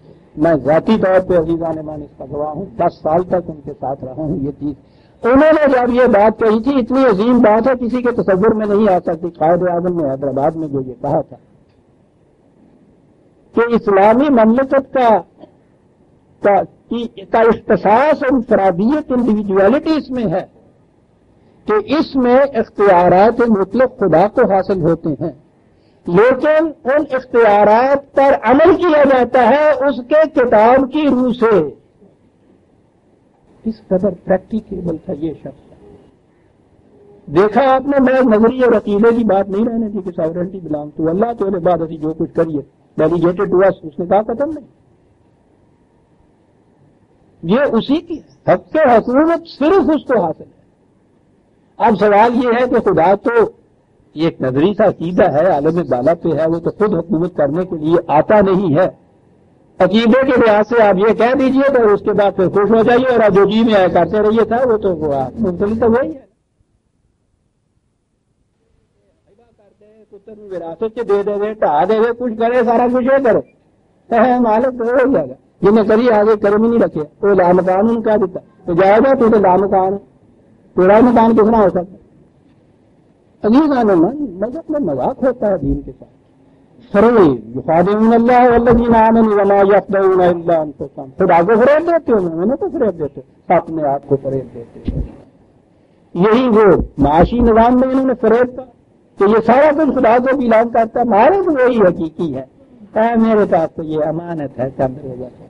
میں ذاتی طور پہ عزیزان مان اس کا گواہ ہوں، 10 سال تک ان کے ساتھ رہا ہوں. یہ چیز انہوں نے جب یہ بات کہی تھی، اتنی عظیم بات ہے کسی کے تصور میں نہیں آ سکتی. قائد اعظم نے حیدرآباد میں جو یہ کہا تھا کہ اسلامی مملکت کا اختصاص اور انفرادیت انڈیویجویلٹی اس میں ہے کہ اس میں اختیارات مطلق خدا کو حاصل ہوتے ہیں، لیکن ان اختیارات پر عمل کیا جاتا ہے اس کے کتاب کی روح سے. اس قدر پریکٹیکیبل تھا یہ شخص. دیکھا آپ نے، میں نظریے اور عقیدے کی بات نہیں رہنے دی کہ ساورنٹی بلانگ ٹو اللہ، تو بعد ابھی جو کچھ کریے ڈیلیگیٹڈ ٹو اس، اس نے کہا قدم نہیں. یہ اسی کی حق کے حکومت صرف اس کو حاصل ہے. اب سوال یہ ہے کہ خدا تو یہ ایک نظری سا عقیدہ ہے، عالم بالا پہ ہے، وہ تو خود حکومت کرنے کے لیے آتا نہیں ہے. عقیدے کے لحاظ سے آپ یہ کہہ دیجئے تو اس کے بعد پھر خوش ہو جائیے اور جو جی میں آئے کرتے رہیے تھا وہ تو مختلف تو وہی ہے. پتر وراثت کے دے دے ٹھا دے کچھ کرے سارا کچھ یہ کرے مالک تو ہو جائے گا. جنہیں کری آگے کرم ہی نہیں رکھے تو لامکان ان کا دیتا تو جائے گا تو لامکان تیرا مکان کتنا ہو سکتا. عزیزان مذہب میں مذاق ہوتا ہے دین کے ساتھ. یخادعون اللہ والذین آمنوا وما یخدعون الا انفسهم، خدا کو فریب دیتے ہو، انہیں تو فریب دیتے، اپنے آپ کو فریب دیتے. یہی وہ معاشی نظام میں انہوں نے فریب کا کہ یہ سارا کچھ خدا کو بلانگ کرتا ہے، ہمارے تو وہی حقیقی ہے. میرے پاس تو یہ امانت ہے چند روزہ سے،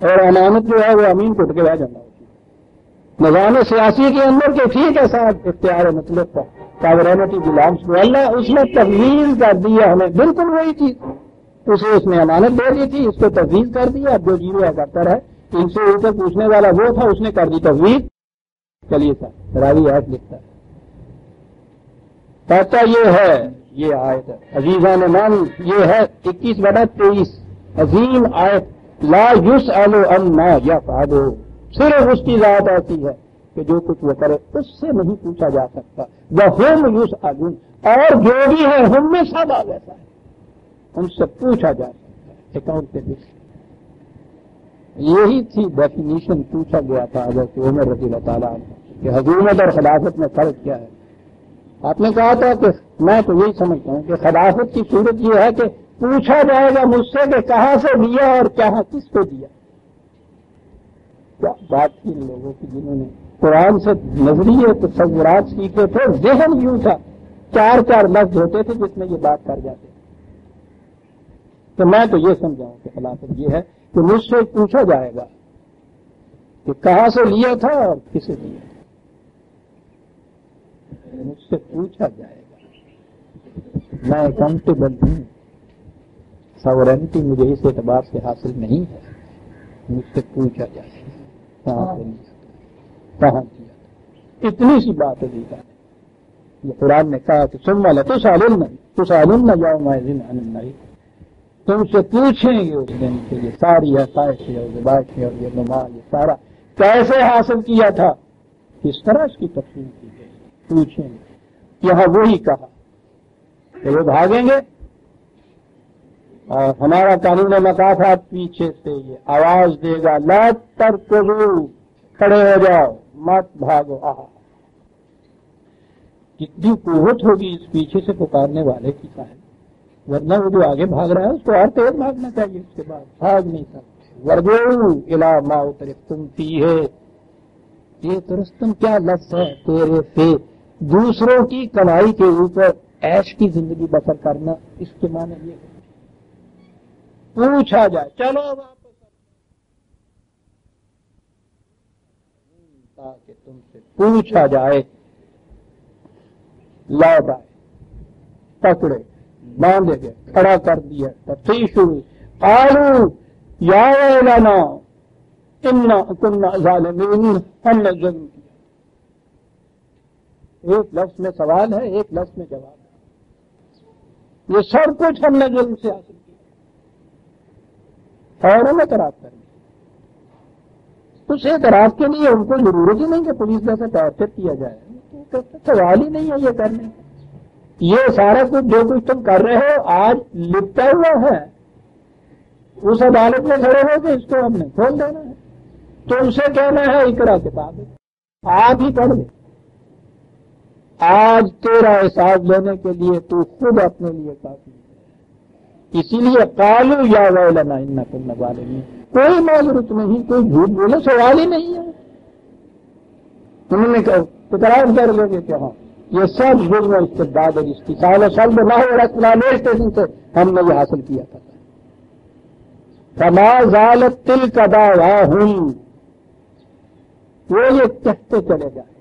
اور امانت جو ہے وہ امین ٹوٹ کے بہ جانا ہوتی ہے. نظام سیاسی کے اندر کہ ٹھیک ہے صاحب اختیار مطلب کا ساورینٹی بلانگس ٹو اللہ، اس نے تفویض کر دیا ہمیں بالکل وہی چیز. اسے اس نے امانت دے دی تھی، اس کو تفویض کر دیا. اب جو جی ہوا کرتا رہے، ان سے ان سے پوچھنے والا وہ تھا، اس نے کر دی تفویض. چلیے صاحب راوی آیت لکھتا ہے، کہتا یہ ہے، یہ آیت ہے عزیزان من، یہ ہے 21/23 عظیم آیت. لا یسأل عما یفعل، صرف اس کی ذات ایسی ہے کہ جو کچھ وہ کرے اس سے نہیں پوچھا جا سکتا. وہم یسألون، اور جو بھی ہے ہم میں سب آ ویسا ہے، ان سے پوچھا جا سکتا ہے اکاؤنٹیبلٹی. یہی تھی ڈیفینیشن پوچھا گیا تھا حضرت عمر رضی اللہ تعالیٰ عنہ کہ حکومت اور خلافت میں فرق کیا ہے. آپ نے کہا تھا کہ میں تو یہی سمجھتا ہوں کہ خلافت کی صورت یہ ہے کہ پوچھا جائے گا مجھ سے کہ کہاں سے دیا اور کہاں کس کو دیا. کیا بات تھی ان لوگوں کی جنہوں نے قرآن سے نظریے تصورات سیکھے تھے. ذہن یوں تھا، 4 لفظ ہوتے تھے جس میں یہ بات کر جاتے. تو میں تو یہ سمجھاؤں کہ خلافت یہ ہے کہ مجھ سے پوچھا جائے گا کہ کہاں سے لیا تھا اور کسے دیا. مجھ سے پوچھا جائے گا، میں اکاؤنٹیبل ہوں. ساورینٹی مجھے اس اعتبار سے حاصل نہیں ہے، مجھ سے پوچھا جائے گا کہاں سے لیا، کہاں کیا. اتنی سی بات ہے. یہ قرآن نے کہا کہ سن والا تو سالن یومئذ عن النعیم، تم سے پوچھیں گے اس دن کہ یہ ساری حقائقیں اور روایتیں اور یہ نماز یہ سارا کیسے حاصل کیا تھا، کس طرح اس کی تفصیل کی گئی، پوچھیں گے۔ یہاں وہی کہا کہ وہ بھاگیں گے اور ہمارا قانون مکافات پیچھے سے یہ آواز دے گا، لا ترکضوا، کھڑے ہو جاؤ، مت بھاگو۔ کتنی قوت ہوگی اس پیچھے سے پکارنے والے کی صاحب، ورنہ وہ جو آگے بھاگ رہا ہے اس کو اور تیز بھاگنا چاہیے، اس کے بعد بھاگ نہیں سکتے۔ ورجعوا الی ما اترفتم فیہ، یہ ترستم کیا لفظ ہے، تیرے سے دوسروں کی کمائی کے اوپر عیش کی زندگی بسر کرنا، اس کے معنی یہ ہے پوچھا جائے چلو واپس، تاکہ تم سے پوچھا جائے، لوٹ آئے، پکڑے، باندھے گئے، کھڑا کر دیا، تفتیش ہوئی، قالوا یا ویلنا انا کنا ظالمین، ہم نے ظلم کیا۔ ایک لفظ میں سوال ہے، ایک لفظ میں جواب ہے، یہ سب کچھ ہم نے ظلم سے حاصل کیا۔ فوراً اعتراف کریں، اس اعتراف کے لیے ان کو ضرورت ہی نہیں کہ پولیس جیسے ٹارچر کیا جائے، سوال ہی نہیں ہے یہ کرنے کا۔ یہ سارا کچھ جو کچھ تم کر رہے ہو آج لپٹا ہوا ہے، اس عدالت میں کھڑے ہو کہ اس کو ہم نے کھول دینا ہے، تم سے کہنا ہے اقرا کتاب آپ ہی پڑھ لے۔ آج تیرا احساس لینے کے لیے تو خود اپنے لیے کافی ہے، اسی لیے قالوا یا ویلنا انا کنا ظالمین، کوئی معذرت نہیں، کوئی جھوٹ بولے سوال ہی نہیں ہے۔ انہوں نے اقرار کر لیں گے کہ ہاں یہ سب ظلم و استبداد اور استحصال سلب نحو اسٹیشن سے ہم نے یہ حاصل کیا تھا۔ فما زالت تلک دعواہم، وہ یہ کہتے چلے جائیں،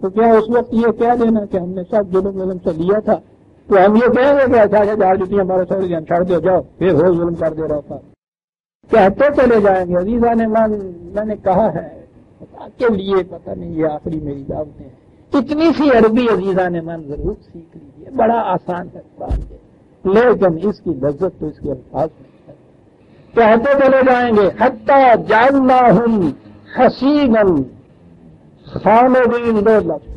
تو کیا اس وقت یہ کہہ دینا کہ ہم نے سب ظلم ظلم سے لیا تھا، تو ہم یہ کہیں گے کہ اچھا جہاں جتنی ہمارے سوڑ جان چھڑ دو جاؤ، پھر ہو ظلم کر دے رہا تھا، کہتے چلے جائیں گے۔ عزیزان من، میں نے کہا ہے کے لیے پتہ نہیں یہ آخری میری دعوتیں ہیں، اتنی سی عربی عزیزان من ضرور سیکھ لیجیے، بڑا آسان ہے بات ہے، لیکن اس کی لذت تو اس کے الفاظ میں ہے۔ کہتے چلے جائیں گے حتی جعلناہم حصیدا خامدین، دو لفظ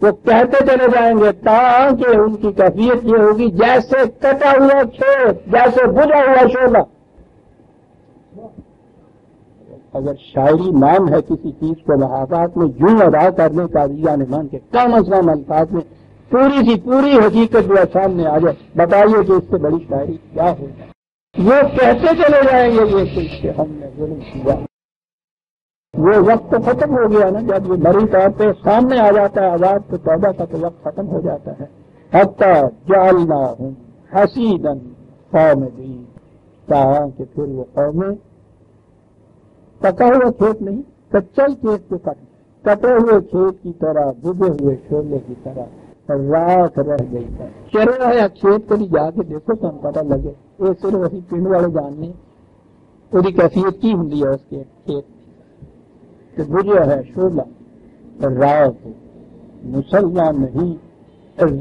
وہ کہتے چلے جائیں گے تاکہ ان کی کیفیت یہ ہوگی جیسے کٹا ہوا کھیت، جیسے بجھا ہوا شعلہ۔ اگر شاعری نام ہے کسی چیز کو لحاظات میں یوں ادا کرنے کا عزیزان مان کے کم از کم الفاظ میں پوری سی پوری حقیقت جو سامنے آ جائے، بتائیے کہ اس سے بڑی شاعری کیا ہوگا۔ وہ کہتے چلے جائیں گے یہ کہ ہم نے ظلم کیا، وہ وقت تو ختم ہو گیا نا، جب یہ بڑی طور پہ سامنے آ جاتا ہے عذاب تو توبہ کا تو وقت ختم ہو جاتا ہے۔ حتی جعلناہم حصیدا خامدین، تاکہ پھر وہ قومیں پکا ہوا کھیت نہیں، کچا کھیت کو کٹے ہوئے کھیت کی طرح، بجھے ہوئے شعلے کی طرح رات رہ گئی ہے۔ چرا ہے کھیت کو بھی جا کے دیکھو تو ہم پتہ لگے، یہ صرف وہی پنڈ والے جاننے وہی کیفیت کی ہوں ہے اس کے کھیت کہ بجھا ہے شعلہ رات، مسلمان نہیں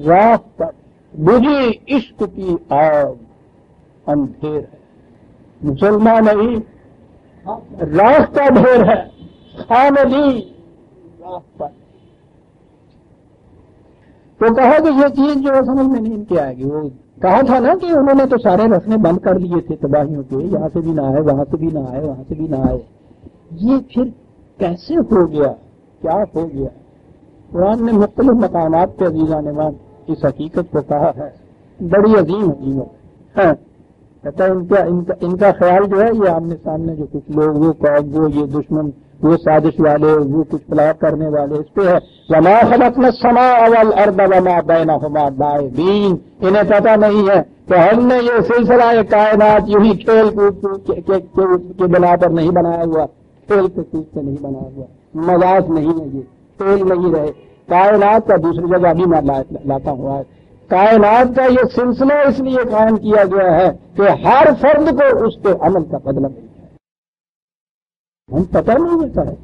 رات تک بجھی عشق کی آگ، اندھیر ہے، مسلمان نہیں راہ کا ڈھیر ہے، خامدین راہ پر۔ تو کہا کہ یہ چیز جو سمجھ میں نہیں کے آئے گی، وہ کہا تھا نا کہ انہوں نے تو سارے رسنے بند کر لیے تھے تباہیوں کے، یہاں سے بھی نہ آئے، وہاں سے بھی نہ آئے، وہاں سے بھی نہ آئے، یہ پھر کیسے ہو گیا، کیا ہو گیا؟ قرآن نے مختلف مقامات پہ عزیزان مان اس حقیقت کو کہا ہے، بڑی عظیم حقیقت ہے۔ کہتا ہے ان کا خیال جو ہے یہ آمنے سامنے جو کچھ لوگ، وہ قوم، وہ یہ دشمن، وہ سازش والے، وہ کچھ پلاٹ کرنے والے، اس پہ ہے وما خلقنا السماء والارض وما بینہما لاعبین، انہیں پتہ نہیں ہے کہ ہم نے یہ سلسلہ کائنات یوں ہی کھیل کود کے بنا پر نہیں بنایا ہوا، کھیل کے کود سے نہیں بنایا ہوا، مذاق نہیں ہے، یہ کھیل نہیں رہے۔ کائنات کا دوسری جگہ بھی میں لاتا ہوں آج، کائنات کا یہ سلسلہ اس لیے قائم کیا گیا ہے کہ ہر فرد کو اس کے عمل کا بدلہ مل جائے۔ ہم پتہ نہیں ہوتا ہے،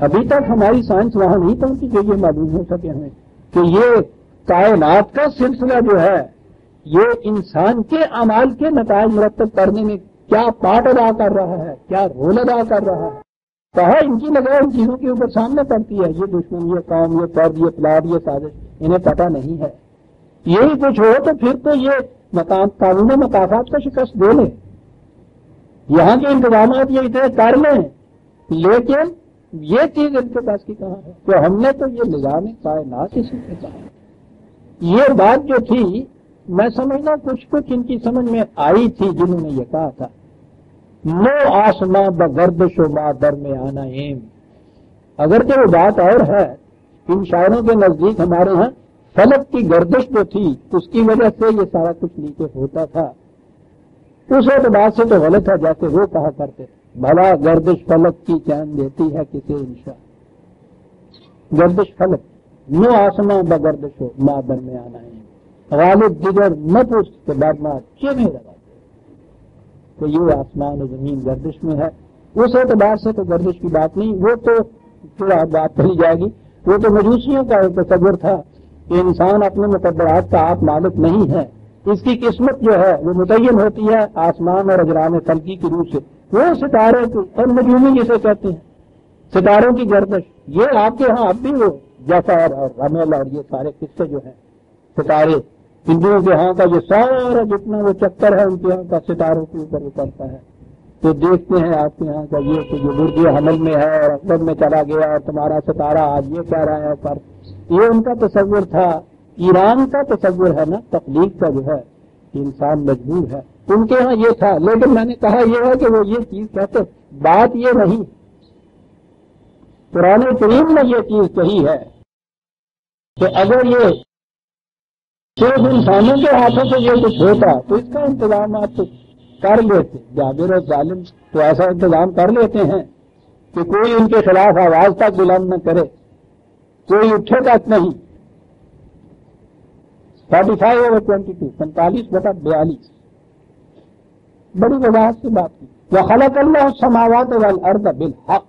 ابھی تک ہماری سائنس وہاں نہیں پہنچی کہ یہ معلوم ہو سکے ہمیں کہ یہ کائنات کا سلسلہ جو ہے یہ انسان کے اعمال کے نتائج مرتب کرنے میں کیا پارٹ ادا کر رہا ہے، کیا رول ادا کر رہا ہے. کہا ان کی نظر ان چیزوں کے اوپر سامنے پڑتی ہے. یہ دشمن، یہ قوم، یہ فرد، یہ پلاٹ، یہ سازش انہیں پتہ نہیں ہے. یہی کچھ ہو تو پھر تو یہ قانون مقافات کا شکست دے لیں، یہاں کے انتظامات یہ اتنے کر لیں، لیکن یہ چیز ان کے پاس کی کہاں ہے؟ تو ہم نے تو یہ نظام کائنات اسی سے کہا. یہ بات جو تھی میں سمجھنا کچھ ان کی سمجھ میں آئی تھی جنہوں نے یہ کہا تھا نو آسماں بگردش و ما درمیانہ ایم. اگرچہ وہ بات اور ہے، ان شاعروں کے نزدیک ہمارے ہاں فلک کی گردش جو تھی اس کی وجہ سے یہ سارا کچھ نیچے ہوتا تھا. اس اعتبار سے تو غلط ہے جیسے وہ کہا کرتے بھلا گردش فلک کی چین دیتی ہے کسی انشاء. گردش فلک نو آسماں بگردش و ما درمیانہ ایم. غالب دیگر نہ پوچھ کے بعد میں چینے لگا تو یہ آسمان و زمین گردش میں ہے. اس اعتبار سے تو گردش کی بات نہیں، وہ تو تھوڑا بات کہی جائے گی. وہ تو مجوسیوں کا ایک تصور تھا کہ انسان اپنے مقدرات کا آپ مالک نہیں ہے، اس کی قسمت جو ہے وہ متعین ہوتی ہے آسمان اور اجرام فلکی کی روح سے. وہ ستارے اور نجومی جسے کہتے ہیں، ستاروں کی گردش، یہ آپ کے ہاں اب بھی وہ جعفر اور رمل اور یہ سارے قصے جو ہیں ستارے، ہندوؤں کے ہاں کا یہ سارا جتنا وہ چکر ہے ان کے ہاں کا ستاروں کے اوپر اترتا ہے. تو دیکھتے ہیں آپ کے یہاں کا یہ کہ جو برج حمل میں ہے اور اکبر میں چلا گیا اور تمہارا ستارہ آج یہ کہہ رہا ہے پر یہ ان کا تصور تھا. ایران کا تصور ہے نا تخلیق کا جو ہے کہ انسان مجبور ہے، ان کے ہاں یہ تھا. لیکن میں نے کہا یہ ہے کہ وہ یہ چیز کہتے، بات یہ نہیں. قرآن کریم نے یہ چیز کہی ہے کہ اگر یہ صرف انسانوں کے ہاتھوں سے یہ کچھ ہوتا تو اس کا انتظام آپ تو کر لیتے. جابر اور ظالم تو ایسا انتظام کر لیتے ہیں کہ کوئی ان کے خلاف آواز تک بلند نہ کرے، کوئی اٹھے تک نہیں. 45/22 45/42 بڑی وضاحت سے بات کی. وَخَلَقَ اللَّهُ السَّمَاوَاتِ وَالْأَرْضَ بِالْحَقِّ.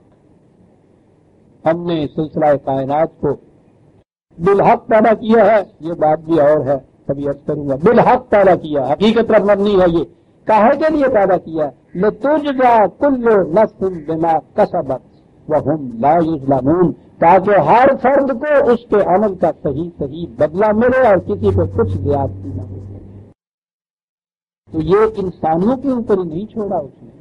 ہم نے سلسلہ کائنات کو بالحق پیدا کیا ہے. یہ بات بھی اور ہے، کبھی عرض کروں گا. بالحق پیدا کیا، حقیقت پر مبنی ہے. یہ کاہے کے لیے پیدا کیا؟ لِتُجْزَى كُلُّ نَفْسٍ بِمَا كَسَبَتْ وَهُمْ لَا يُظْلَمُونَ. تاکہ ہر فرد کو اس کے عمل کا صحیح بدلہ ملے اور کسی کو کچھ زیادتی نہ ہو. تو یہ انسانوں کے اوپر ہی نہیں چھوڑا اس نے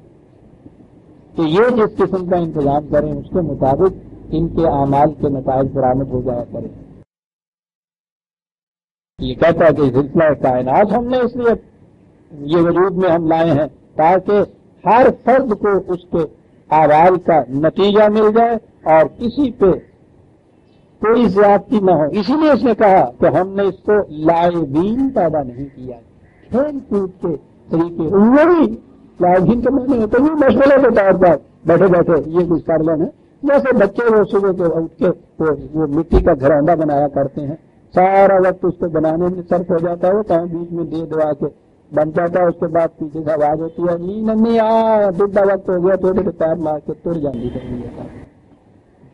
کہ یہ جس قسم کا انتظام کریں اس کے مطابق ان کے اعمال کے نتائج برآمد ہو جایا کریں. یہ کہتا ہے کہ سلسلہ کائنات ہم نے اس لیے یہ وجود میں ہم لائے ہیں تاکہ ہر فرد کو اس کے اعمال کا نتیجہ مل جائے اور کسی پہ کوئی زیادتی نہ ہو. اسی لیے اس نے کہا کہ ہم نے اس کو لائبین پیدا نہیں کیا، کھیل کود کے طریقے. وہی لائبین کے معنی ہوتے ہیں مشغلے کے طور پر بیٹھے بیٹھے یہ کچھ کر لینا. جیسے بچے وہ صبح کو اٹھ کے وہ مٹی کا گھرانڈا بنایا کرتے ہیں، سارا وقت اس کو بنانے میں صرف ہو جاتا ہے. وہ کہیں بیچ میں دے دعا کے بن جاتا ہے، اس کے بعد پیچھے سے آواز ہوتی ہے نہیں دودھ وقت ہو گیا، تھوڑے سے پیر مار کے تر جاندی کرنی جاتا ہے.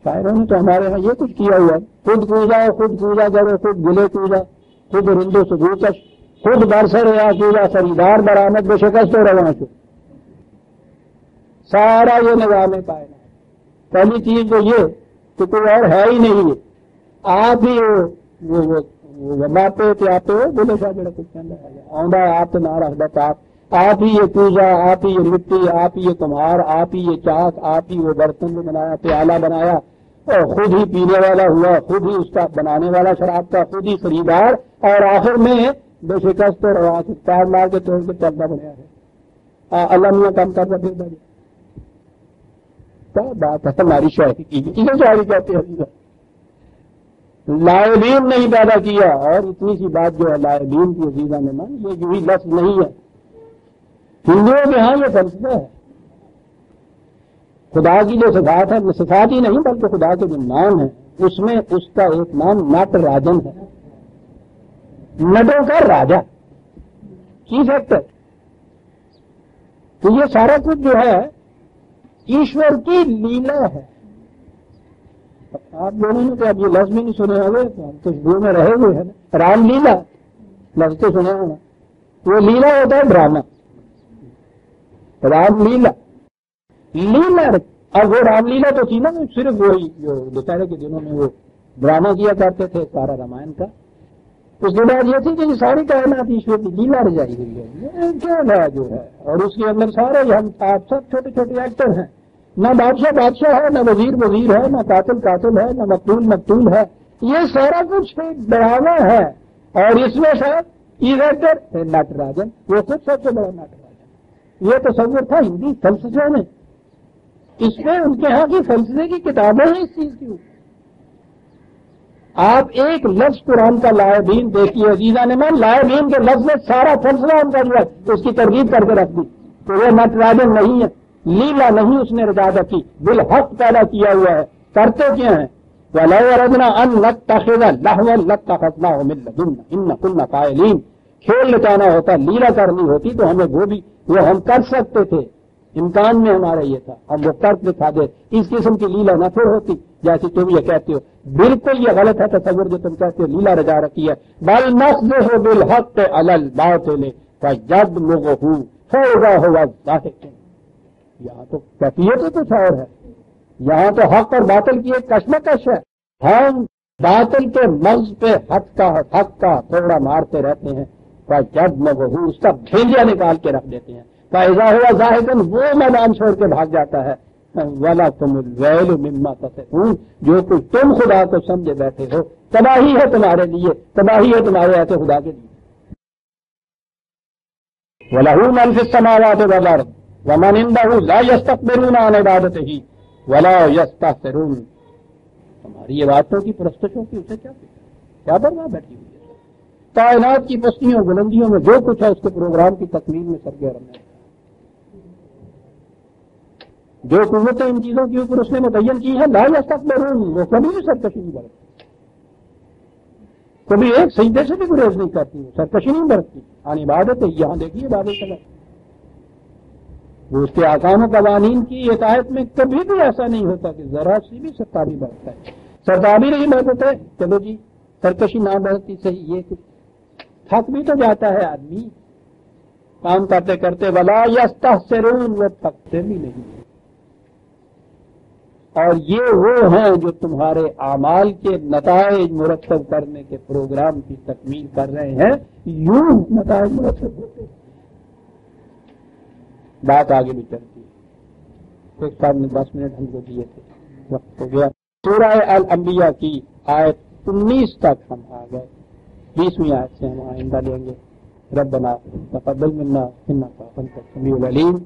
شاعروں نے تو ہمارے یہاں یہ کچھ کیا ہوا ہے. خود کوجا کرو، خود گلے کوجا، خود رندو سبوکش، خود برسر یا کوجا خریدار برآمد بے شکست و رواں سے. سارا یہ نظام کائنات. پہلی چیز تو یہ کہ کوئی اور ہے ہی نہیں. ہے آپ ہی باپے آتے ہو بولے شاہ جڑا کچھ آدھا آپ تو نہ رکھتا. آپ ہی یہ پوجا، آپ ہی یہ مٹی، آپ ہی یہ کمہار، آپ ہی یہ چاک، آپ ہی وہ برتن جو بنایا، پیالہ بنایا اور خود ہی پینے والا ہوا، خود ہی اس کا بنانے والا شراب کا، خود ہی خریدار، اور آخر میں بے شکست اور پیر مار کے توڑ کے چلتا بنیا ہے. اللہ میاں کام کرتا پھر بھائی کیا بات ہے ہماری شاعری کی. کسی شاعری کہتے ہیں لائبین نہیں پیدا کیا. اور اتنی سی بات جو ہے لائبین کی عزیزہ نے مان یہ جو لفظ نہیں ہے. ہندوؤں کے ہاں یہ فلسفہ ہے. خدا کی جو صفات ہے، صفات ہی نہیں بلکہ خدا کے جو نام ہے اس میں اس کا ایک نام نٹ راجن ہے، نٹوں کا راجا، چیف ایکٹر. تو یہ سارا کچھ جو ہے ایشور کی لیلا ہے. آپ لوگوں نے تو اب یہ لفظ بھی نہیں سنے ہوئے، ہم تو شروع میں رہے ہوئے ہیں نا. رام لیلا لفظ تو سنے ہونا. وہ لیلا ہوتا ہے ڈرامہ، رام لیلا، لیلا اب وہ رام لیلا تو تھی نا، صرف وہی جو دوپہر کے دنوں میں وہ ڈرامہ کیا کرتے تھے سارا رامائن کا. اس کے بعد یہ تھی کہ ساری کائنات ایشور کی لیلا رجائی ہوئی ہے، یہ کیا ہے جو ہے، اور اس کے اندر سارے ہم آپ سب چھوٹے چھوٹے ایکٹر ہیں. نہ بادشاہ بادشاہ ہے، نہ وزیر وزیر ہے، نہ قاتل قاتل ہے، نہ مقتول مقتول ہے. یہ سارا کچھ ڈرامہ ہے. اور اس میں شاید ایکٹر نٹ راجن، وہ خود سب سے بڑا نٹ راجن. یہ تصور تھا ہندی فلسفے میں، اس میں ان کے ہاں کی فلسفے کی کتابیں ہیں اس چیز کی. آپ ایک لفظ قرآن کا لائبین دیکھیے عزیزان من، لائبین کے لفظ میں سارا فلسفہ ان کا جو ہے اس کی ترغیب کر کے رکھ دی. تو وہ نٹ راجن نہیں ہے، لیلا نہیں اس نے رجادت کی، بالحق پیدا کیا ہوا ہے. کرتے کیا ہیں؟ وَلَوْ أَرَدْنَا أَن نَتَّخِذَ لَهْوًا لَاتَّخَذْنَاهُ مِن لَّدُنَّا إِنَّ كُنَّا فَاعِلِينَ. کھیل لٹانا ہوتا، لیلا کرنی ہوتی تو ہمیں وہ ہم کر سکتے تھے، امکان میں ہمارا یہ تھا، ہم وہ کر دکھا دے. اس قسم کی لیلا نہ پھر ہوتی جیسی تم یہ کہتے ہو. بالکل یہ غلط ہے تصور جو تم کہتے ہو لیلا رجا رکھی ہے. بل نخذف بالحق علی الباطل فیدمغہ فاذا هو زاہق. یہاں تو کیفیت کچھ اور ہے، یہاں تو حق اور باطل کی ایک کشمکش ہے. ہم باطل کے مغز پہ حق کا تھوڑا مارتے رہتے ہیں، فیدمغہ اس کا بھیجیا نکال کے رکھ دیتے ہیں. فاذا هو زاہق وہ میدان چھوڑ کے بھاگ جاتا ہے. وَلَكُمُ الْوَيْلُ مِمَّا تَصِفُونَ. جو کچھ تم خدا کو سمجھے بیٹھے ہو تباہی ہے تمہارے لیے، تباہی ہے تمہارے ایسے خدا کے لیے. وَلَهُ مَن فِي السَّمَاوَاتِ وَالْأَرْضِ وَمَنْ عِندَهُ لَا يَسْتَكْبِرُونَ عَنْ عِبَادَتِهِ وَلَا يَسْتَكْبِرُونَ. تمہاری عبادتوں کی پرستشوں کی اسے کیا فکر، کیا پرواہ بیٹھی ہوئی ہے. کائنات کی پستیوں بلندیوں میں جو کچھ ہے اس کے پروگرام کی تکمیل میں سرگرم ہے. جو قوتیں ان چیزوں کے اوپر اس نے متعین کی ہیں لا یستکبرون، وہ کبھی بھی سرکشی نہیں برتتی، کبھی ایک سجدے سے بھی گریز نہیں کرتی، سرکشی نہیں برتتی. عن عبادت ہے، یہاں دیکھیے عبادت کا وہ اس کے احکام و قوانین کی اطاعت میں کبھی بھی ایسا نہیں ہوتا کہ ذرا سی بھی سرکاری برتتا ہے. سرکاری نہیں برتتا ہے، چلو جی سرکشی نہ برتتی صحیح، یہ کچھ تھک بھی تو جاتا ہے آدمی کام کرتے کرتے. ولا یستحسرون، وہ تھکتے بھی نہیں. اور یہ وہ ہیں جو تمہارے اعمال کے نتائج مرتب کرنے کے پروگرام کی تکمیل کر رہے ہیں. یوں نتائج مرتب ہوتے. بات آگے بھی چلتی ہے. ایک صاحب نے 10 منٹ ہم کو دیے تھے، وقت ہو گیا. سورہ الانبیاء کی آیت 19 تک ہم آ گئے. 20ویں آیت سے ہم آئندہ لیں گے. ربنا تقبل منا انک انت السمیع العلیم.